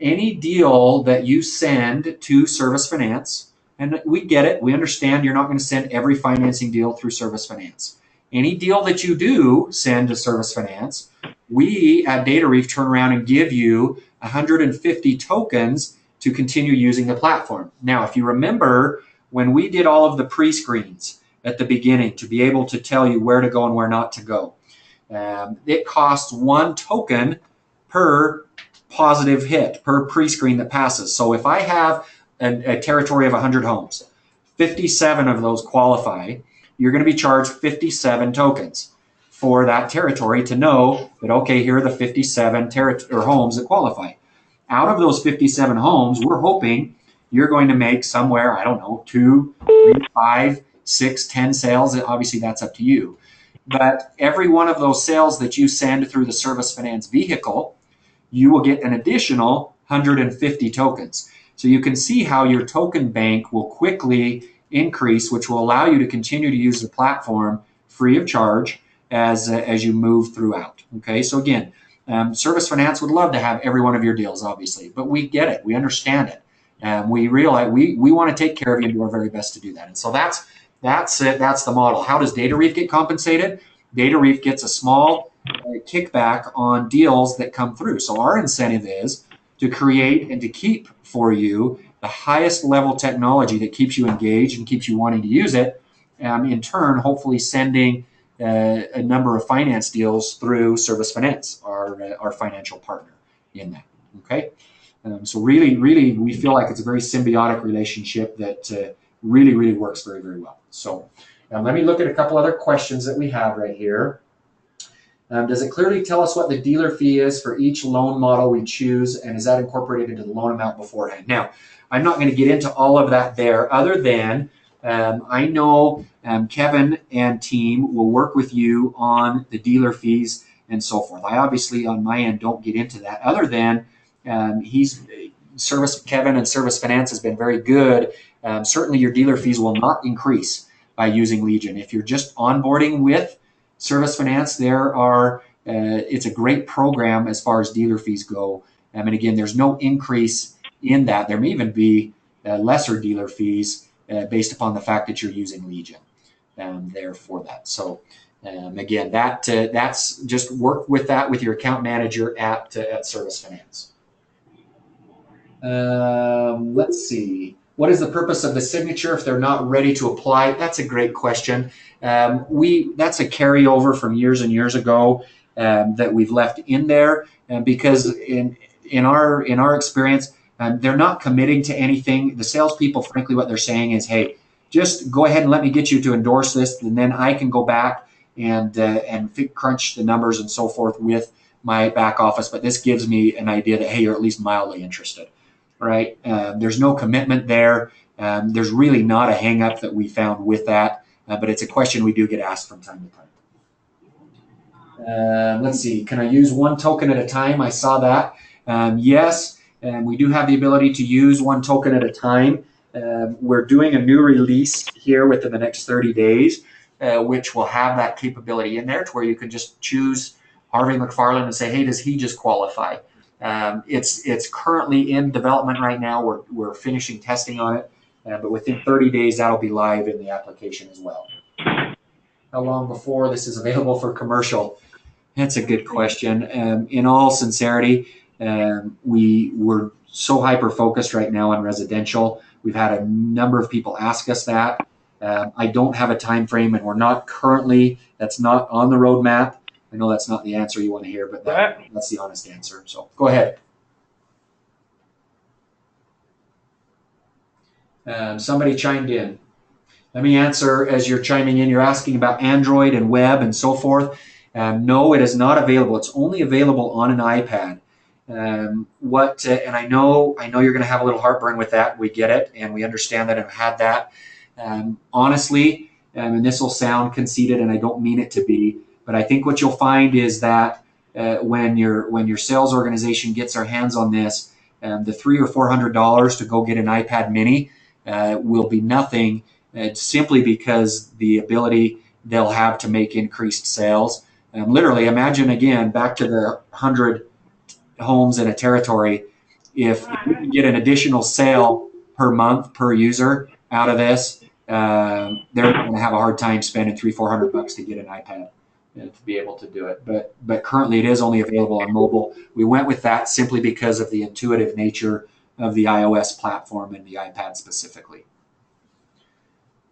Any deal that you send to Service Finance, and we get it, we understand you're not going to send every financing deal through Service Finance. Any deal that you do send to Service Finance, we at DataReef turn around and give you 150 tokens to continue using the platform. Now, if you remember, when we did all of the pre-screens at the beginning to be able to tell you where to go and where not to go, it costs 1 token per positive hit, per pre-screen that passes. So if I have a territory of 100 homes, 57 of those qualify, you're going to be charged 57 tokens. for that territory to know that, okay, here are the 57 homes that qualify. Out of those 57 homes, we're hoping you're going to make somewhere, I don't know, 2, 3, 5, 6, 10 sales. Obviously, that's up to you. But every one of those sales that you send through the Service Finance vehicle, you will get an additional 150 tokens. So you can see how your token bank will quickly increase, which will allow you to continue to use the platform free of charge as you move throughout. Okay, so again, Service Finance would love to have every one of your deals, obviously, but we get it, we understand it, and we realize we want to take care of you and do our very best to do that. And so that's it. That's the model. How does Data Reef get compensated? Data Reef gets a small kickback on deals that come through. So our incentive is to create and to keep for you the highest level technology that keeps you engaged and keeps you wanting to use it. In turn, hopefully sending a number of finance deals through Service Finance, our financial partner in that. Okay, so really, we feel like it's a very symbiotic relationship that really works very, very well. So let me look at a couple other questions that we have right here. Does it clearly tell us what the dealer fee is for each loan model we choose, and is that incorporated into the loan amount beforehand? Now, I'm not going to get into all of that there, other than I know Kevin and team will work with you on the dealer fees and so forth. I obviously on my end don't get into that, other than Kevin and Service Finance has been very good. Certainly your dealer fees will not increase by using Legion. If you're just onboarding with Service Finance, it's a great program as far as dealer fees go. And again, there's no increase in that. There may even be lesser dealer fees based upon the fact that you're using Legion there for that. So again, that's just work with that with your account manager at Service Finance. Let's see. What is the purpose of the signature if they're not ready to apply? That's a great question. That's a carryover from years and years ago that we've left in there, because in our experience, they're not committing to anything. The salespeople, frankly, what they're saying is, hey, just go ahead and let me get you to endorse this, and then I can go back and crunch the numbers and so forth with my back office. But this gives me an idea that, hey, you're at least mildly interested. Right? There's no commitment there. There's really not a hang-up that we found with that, but it's a question we do get asked from time to time. Let's see. Can I use one token at a time? I saw that. Yes, we do have the ability to use one token at a time. We're doing a new release here within the next 30 days, which will have that capability in there to where you can just choose Harvey McFarland and say, hey, does he just qualify? It's currently in development right now. We're finishing testing on it, but within 30 days that'll be live in the application as well. How long before this is available for commercial? That's a good question. In all sincerity, we're so hyper focused right now on residential. We've had a number of people ask us that. I don't have a time frame, and we're not currently. That's not on the roadmap. I know that's not the answer you want to hear, but that's the honest answer. So go ahead. Somebody chimed in. Let me answer as you're chiming in. You're asking about Android and web and so forth. No, it is not available. It's only available on an iPad. And I know you're going to have a little heartburn with that. We get it, and we understand that I've had that. Honestly, and this will sound conceited, and I don't mean it to be, but I think what you'll find is that when your sales organization gets their hands on this, the $300 or $400 to go get an iPad Mini will be nothing, simply because the ability they'll have to make increased sales. Literally, imagine again back to the 100 homes in a territory. If you can get an additional sale per month per user out of this, they're going to have a hard time spending $300-400 to get an iPad to be able to do it. But currently it is only available on mobile. We went with that simply because of the intuitive nature of the iOS platform and the iPad specifically.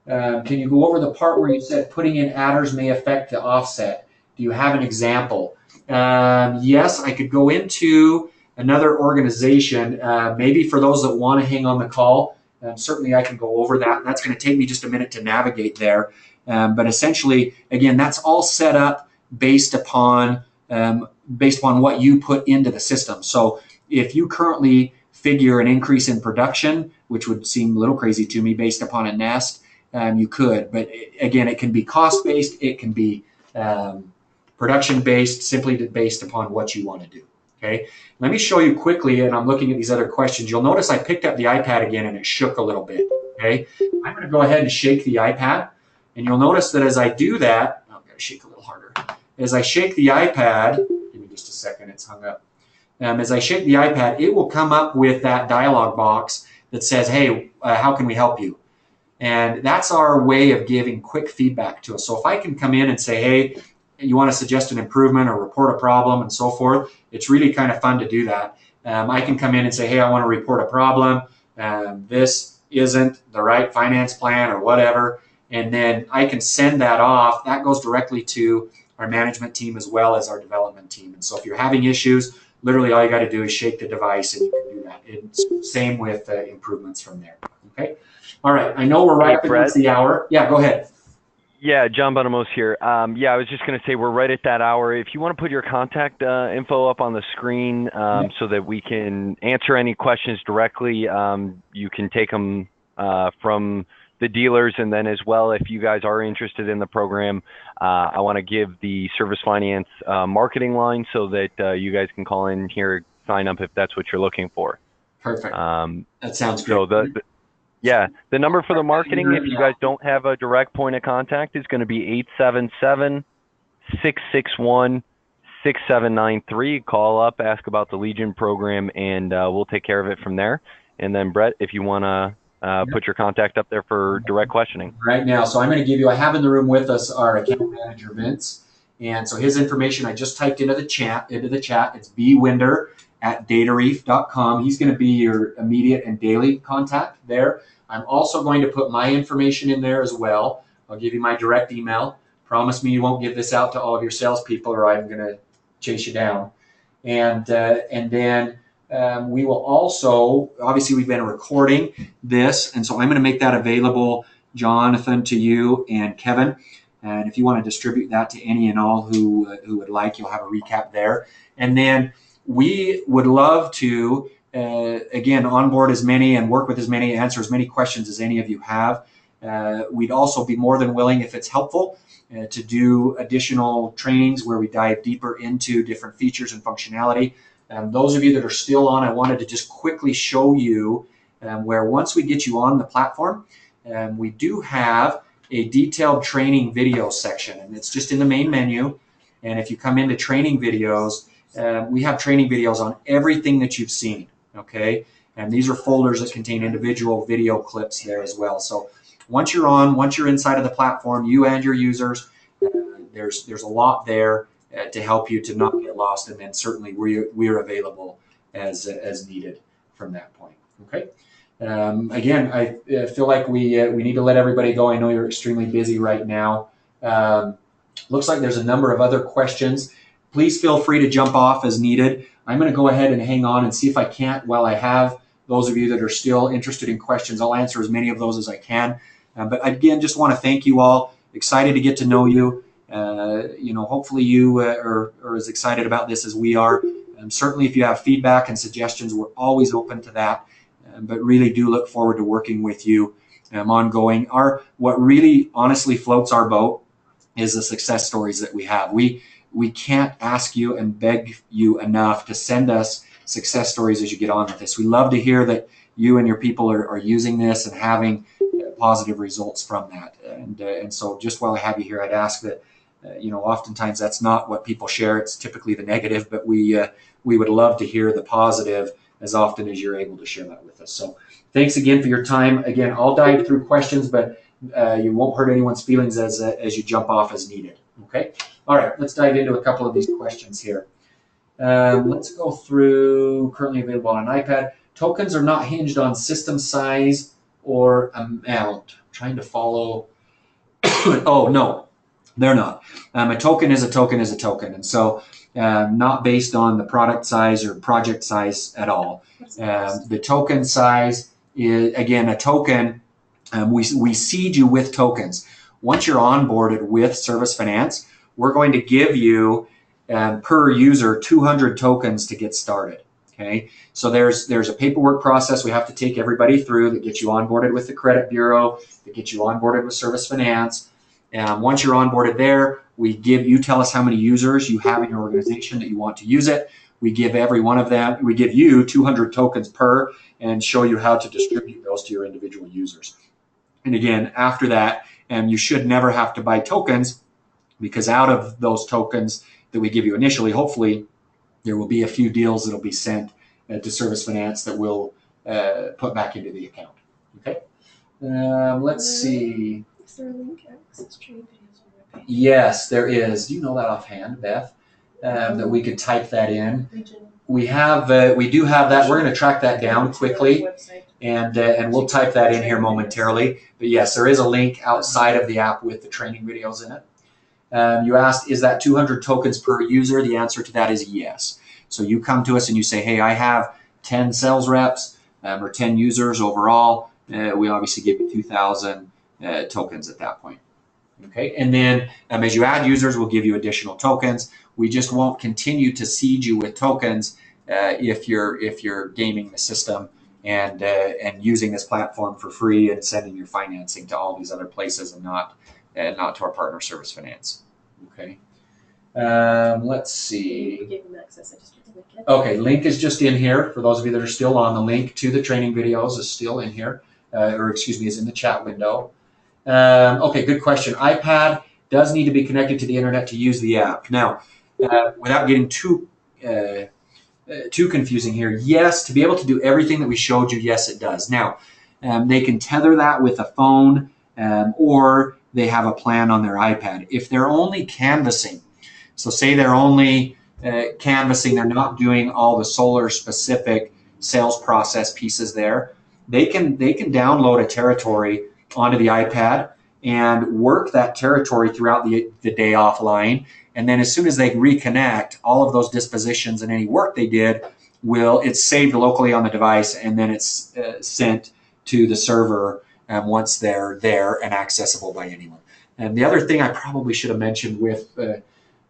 Can you go over the part where you said putting in adders may affect the offset? Do you have an example? Yes, I could go into another organization, maybe for those that want to hang on the call. Certainly I can go over that. That's going to take me just a minute to navigate there. But essentially, again, that's all set up based upon what you put into the system. So if you currently figure an increase in production, which would seem a little crazy to me based upon a nest, you could. But again, it can be cost-based, it can be production-based, simply based upon what you want to do. Okay, let me show you quickly, and I'm looking at these other questions. You'll notice I picked up the iPad again and it shook a little bit. Okay, I'm going to go ahead and shake the iPad, and you'll notice that as I do that, I'm going to shake a little harder. As I shake the iPad, give me just a second, it's hung up. As I shake the iPad, it will come up with that dialog box that says, hey, how can we help you? And that's our way of giving quick feedback to us. So if I can come in and say, hey, you want to suggest an improvement or report a problem and so forth, it's really kind of fun to do that. I can come in and say, hey, I want to report a problem. This isn't the right finance plan or whatever. And then I can send that off. That goes directly to our management team as well as our development team. And so if you're having issues, literally all you got to do is shake the device and you can do that. It's same with improvements from there. Okay. All right. I know we're right up against the hour. Yeah, go ahead. Yeah, John Bonamos here. Yeah, I was just going to say we're right at that hour. If you want to put your contact info up on the screen so that we can answer any questions directly, you can take them from the dealers. And then as well, if you guys are interested in the program, I want to give the Service Finance marketing line so that you guys can call in here, sign up if that's what you're looking for. Perfect. That sounds great. So yeah, the number for the marketing, if you guys don't have a direct point of contact, is going to be 877-661-6793. Call up, ask about the Legion program, and we'll take care of it from there. And then, Brett, if you want to put your contact up there for direct questioning. Right now, so I'm going to give you, I have in the room with us our account manager, Vince. And so his information I just typed into the chat. It's bwinder@datareef.com. He's going to be your immediate and daily contact there. I'm also going to put my information in there as well. I'll give you my direct email. Promise me you won't give this out to all of your salespeople or I'm going to chase you down. And then we will also, obviously we've been recording this, and so I'm going to make that available, Jonathan, to you and Kevin. And if you want to distribute that to any and all who would like, you'll have a recap there. And then we would love to, again, onboard as many and work with as many, answer as many questions as any of you have. We'd also be more than willing, if it's helpful, to do additional trainings where we dive deeper into different features and functionality. Those of you that are still on, I wanted to just quickly show you where once we get you on the platform, we do have a detailed training video section, and it's just in the main menu. And if you come into training videos, we have training videos on everything that you've seen, okay? And these are folders that contain individual video clips there as well. So once you're on, once you're inside of the platform, you and your users, there's a lot there to help you to not get lost, and then certainly we're available as needed from that point, okay? Again, I feel like we need to let everybody go. I know you're extremely busy right now. Looks like there's a number of other questions. Please feel free to jump off as needed. I'm going to go ahead and hang on and see if I can't, while I have those of you that are still interested in questions, I'll answer as many of those as I can. But again, just want to thank you all. Excited to get to know you. Hopefully you are as excited about this as we are. Certainly if you have feedback and suggestions, we're always open to that. But really do look forward to working with you ongoing. What really honestly floats our boat is the success stories that we have. We can't ask you and beg you enough to send us success stories as you get on with this. We love to hear that you and your people are using this and having positive results from that. And so just while I have you here, I'd ask that, oftentimes that's not what people share. It's typically the negative, but we would love to hear the positive as often as you're able to share that with us. So thanks again for your time. Again, I'll dive through questions, but you won't hurt anyone's feelings as you jump off as needed. Okay. All right. Let's dive into a couple of these questions here. Let's go through currently available on an iPad. Tokens are not hinged on system size or amount. I'm trying to follow. Oh, no, they're not. A token is a token is a token. And so not based on the product size or project size at all. The token size is, again, a token. We seed you with tokens. Once you're onboarded with Service Finance, we're going to give you per user 200 tokens to get started. Okay, so there's a paperwork process we have to take everybody through that gets you onboarded with the credit bureau, that gets you onboarded with Service Finance. And once you're onboarded there, you tell us how many users you have in your organization that you want to use it. We give every one of them, we give you 200 tokens per and show you how to distribute those to your individual users. And again, after that, you should never have to buy tokens, because out of those tokens that we give you initially, hopefully there will be a few deals that will be sent to Service Finance that we'll put back into the account. Okay. Let's see. Is there a link? Access training videos on my page. Yes, there is. Do you know that offhand, Beth? That we could type that in. We do have that. We're going to track that down quickly, and we'll type that in here momentarily. But yes, there is a link outside of the app with the training videos in it. You asked, is that 200 tokens per user? The answer to that is yes. So you come to us and you say, hey, I have 10 sales reps or 10 users overall. We obviously give you 2,000 tokens at that point. Okay, and then as you add users, we'll give you additional tokens. We just won't continue to seed you with tokens if you're gaming the system and using this platform for free and sending your financing to all these other places and not to our partner Service Finance. Okay. Let's see. You gave them access. I just didn't link it. Okay, link is just in here. For those of you that are still on, the link to the training videos is still in here, is in the chat window. Okay, good question. iPad does need to be connected to the internet to use the app. Now, without getting too confusing here, yes, to be able to do everything that we showed you, yes, it does. Now, they can tether that with a phone or they have a plan on their iPad. If they're only canvassing, so say they're only canvassing, they're not doing all the solar specific sales process pieces there, they can download a territory onto the iPad and work that territory throughout the day offline. And then as soon as they reconnect, all of those dispositions and any work they did, it's saved locally on the device, and then it's sent to the server once they're there and accessible by anyone. And the other thing I probably should have mentioned with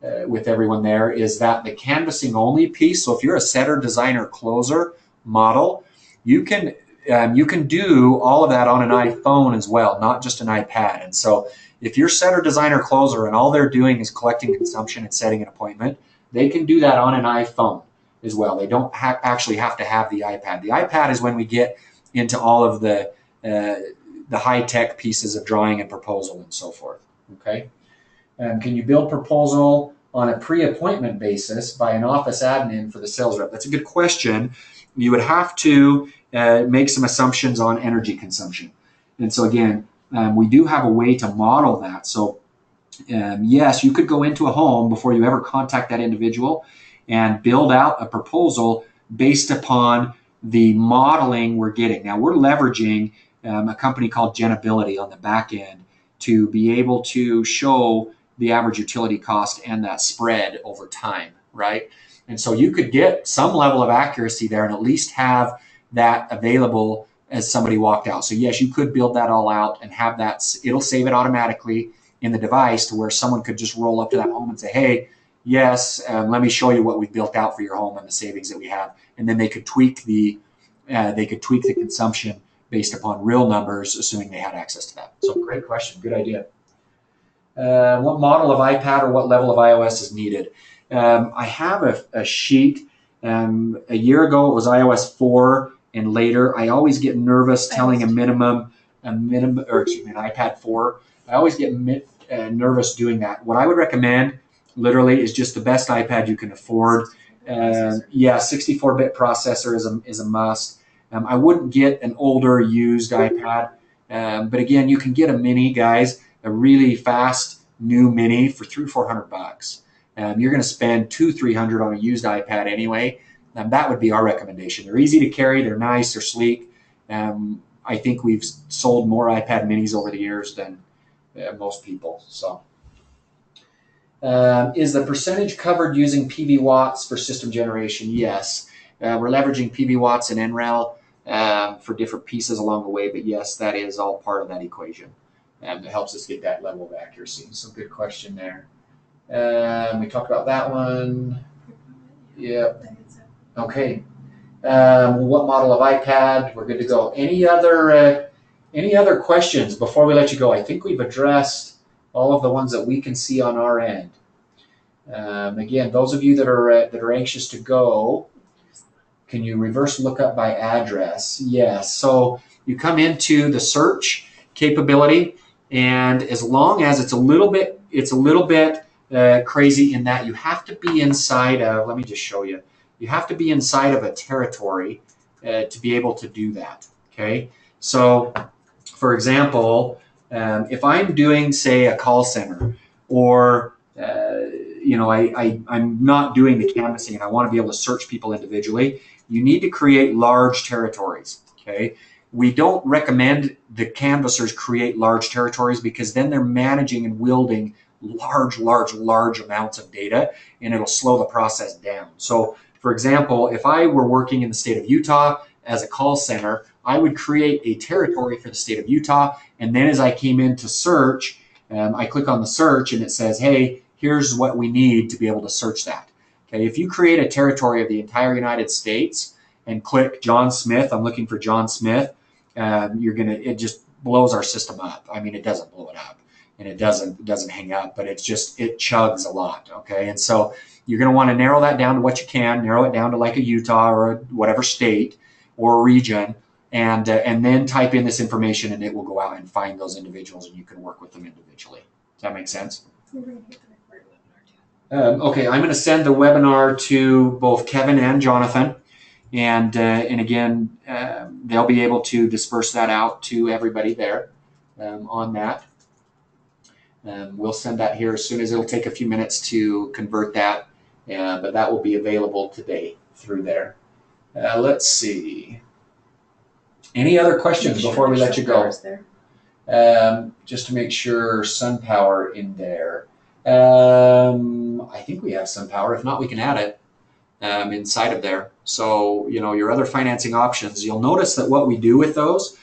everyone there is that the canvassing only piece, so if you're a setter, designer, closer model, you can do all of that on an iPhone as well, not just an iPad. And so if you're setter, designer, closer, and all they're doing is collecting consumption and setting an appointment, they can do that on an iPhone as well. They don't actually have to have the iPad. The iPad is when we get into all of the high-tech pieces of drawing and proposal and so forth. Okay. Can you build proposal on a pre-appointment basis by an office admin for the sales rep? That's a good question. You would have to make some assumptions on energy consumption. And so again, we do have a way to model that. So yes, you could go into a home before you ever contact that individual and build out a proposal based upon the modeling we're getting. Now we're leveraging a company called Genability on the back end to be able to show the average utility cost and that spread over time, right? And so you could get some level of accuracy there and at least have that available as somebody walked out. So yes, you could build that all out and have that, it'll save it automatically in the device to where someone could just roll up to that home and say, hey, yes, let me show you what we've built out for your home and the savings that we have. And then they could tweak the consumption based upon real numbers, assuming they had access to that. So great question, good idea. What model of iPad or what level of iOS is needed? I have a sheet. A year ago it was iOS 4 and later. I always get nervous telling an iPad 4. I always get nervous doing that. What I would recommend literally is just the best iPad you can afford. Yeah, 64-bit processor is a must. I wouldn't get an older used iPad, but again, you can get a mini, guys, a really fast new mini for $300 or $400. You're going to spend $200-300 on a used iPad anyway. That would be our recommendation. They're easy to carry, they're nice, they're sleek. I think we've sold more iPad minis over the years than most people. So, is the percentage covered using PV watts for system generation? Yes. We're leveraging PV watts and NREL for different pieces along the way, but yes, that is all part of that equation. It helps us get that level of accuracy. So good question there. We talked about that one. Yeah. Okay. What model of iPad? We're good to go. Any other questions before we let you go? I think we've addressed all of the ones that we can see on our end. Again, those of you that are anxious to go, can you reverse lookup by address? Yes. So you come into the search capability, and as long as it's a little bit crazy in that you have to be inside of. Let me just show you. You have to be inside of a territory to be able to do that. Okay. So, for example, if I'm doing, say, a call center, or I'm not doing the canvassing and I want to be able to search people individually, you need to create large territories. Okay. We don't recommend the canvassers create large territories because then they're managing and wielding large amounts of data, and it'll slow the process down. So, for example, if I were working in the state of Utah as a call center, I would create a territory for the state of Utah, and then as I came in to search, I click on the search and it says, hey, here's what we need to be able to search that. Okay, if you create a territory of the entire United States and click John Smith, I'm looking for John Smith, it just blows our system up. I mean, it doesn't blow it up, and it doesn't hang up, but it chugs a lot. Okay, and so you're going to want to narrow that down to what you can, narrow it down to like a Utah or whatever state or region, and then type in this information, and it will go out and find those individuals, and you can work with them individually. Does that make sense? Okay, I'm going to send the webinar to both Kevin and Jonathan, and again, they'll be able to disperse that out to everybody there on that. We'll send that here as soon as it'll take a few minutes to convert that, but that will be available today through there. Let's see. Any other questions before we let you go? Just to make sure SunPower in there. I think we have SunPower. If not, we can add it inside of there. So, your other financing options, you'll notice that what we do with those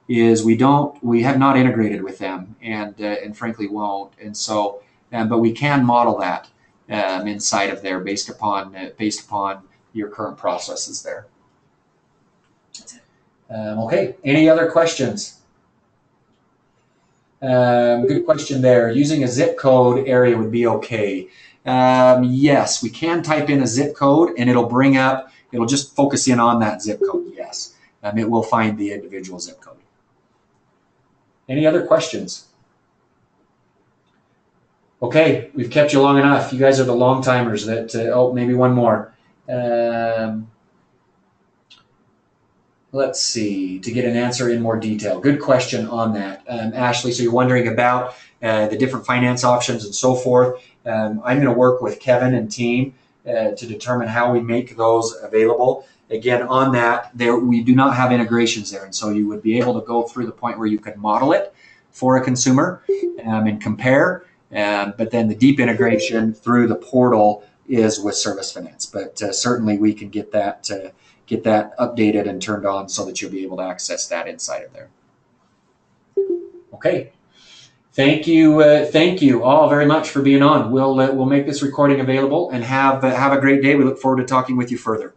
is we have not integrated with them, and frankly won't. And so, but we can model that inside of there based upon your current processes there. Okay. Any other questions? Good question there. Using a zip code area would be okay. Yes, we can type in a zip code, and it'll just focus in on that zip code. Yes, it will find the individual zip code. Any other questions? Okay, we've kept you long enough. You guys are the long timers. Maybe one more. Let's see, to get an answer in more detail. Good question on that. Ashley, so you're wondering about the different finance options and so forth. I'm going to work with Kevin and team to determine how we make those available. Again, on that, we do not have integrations there, and so you would be able to go through the point where you could model it for a consumer and compare, but then the deep integration through the portal is with Service Finance. But certainly we can get that updated and turned on so that you'll be able to access that inside of there. Okay. Thank you all very much for being on. We'll make this recording available, and have a great day. We look forward to talking with you further.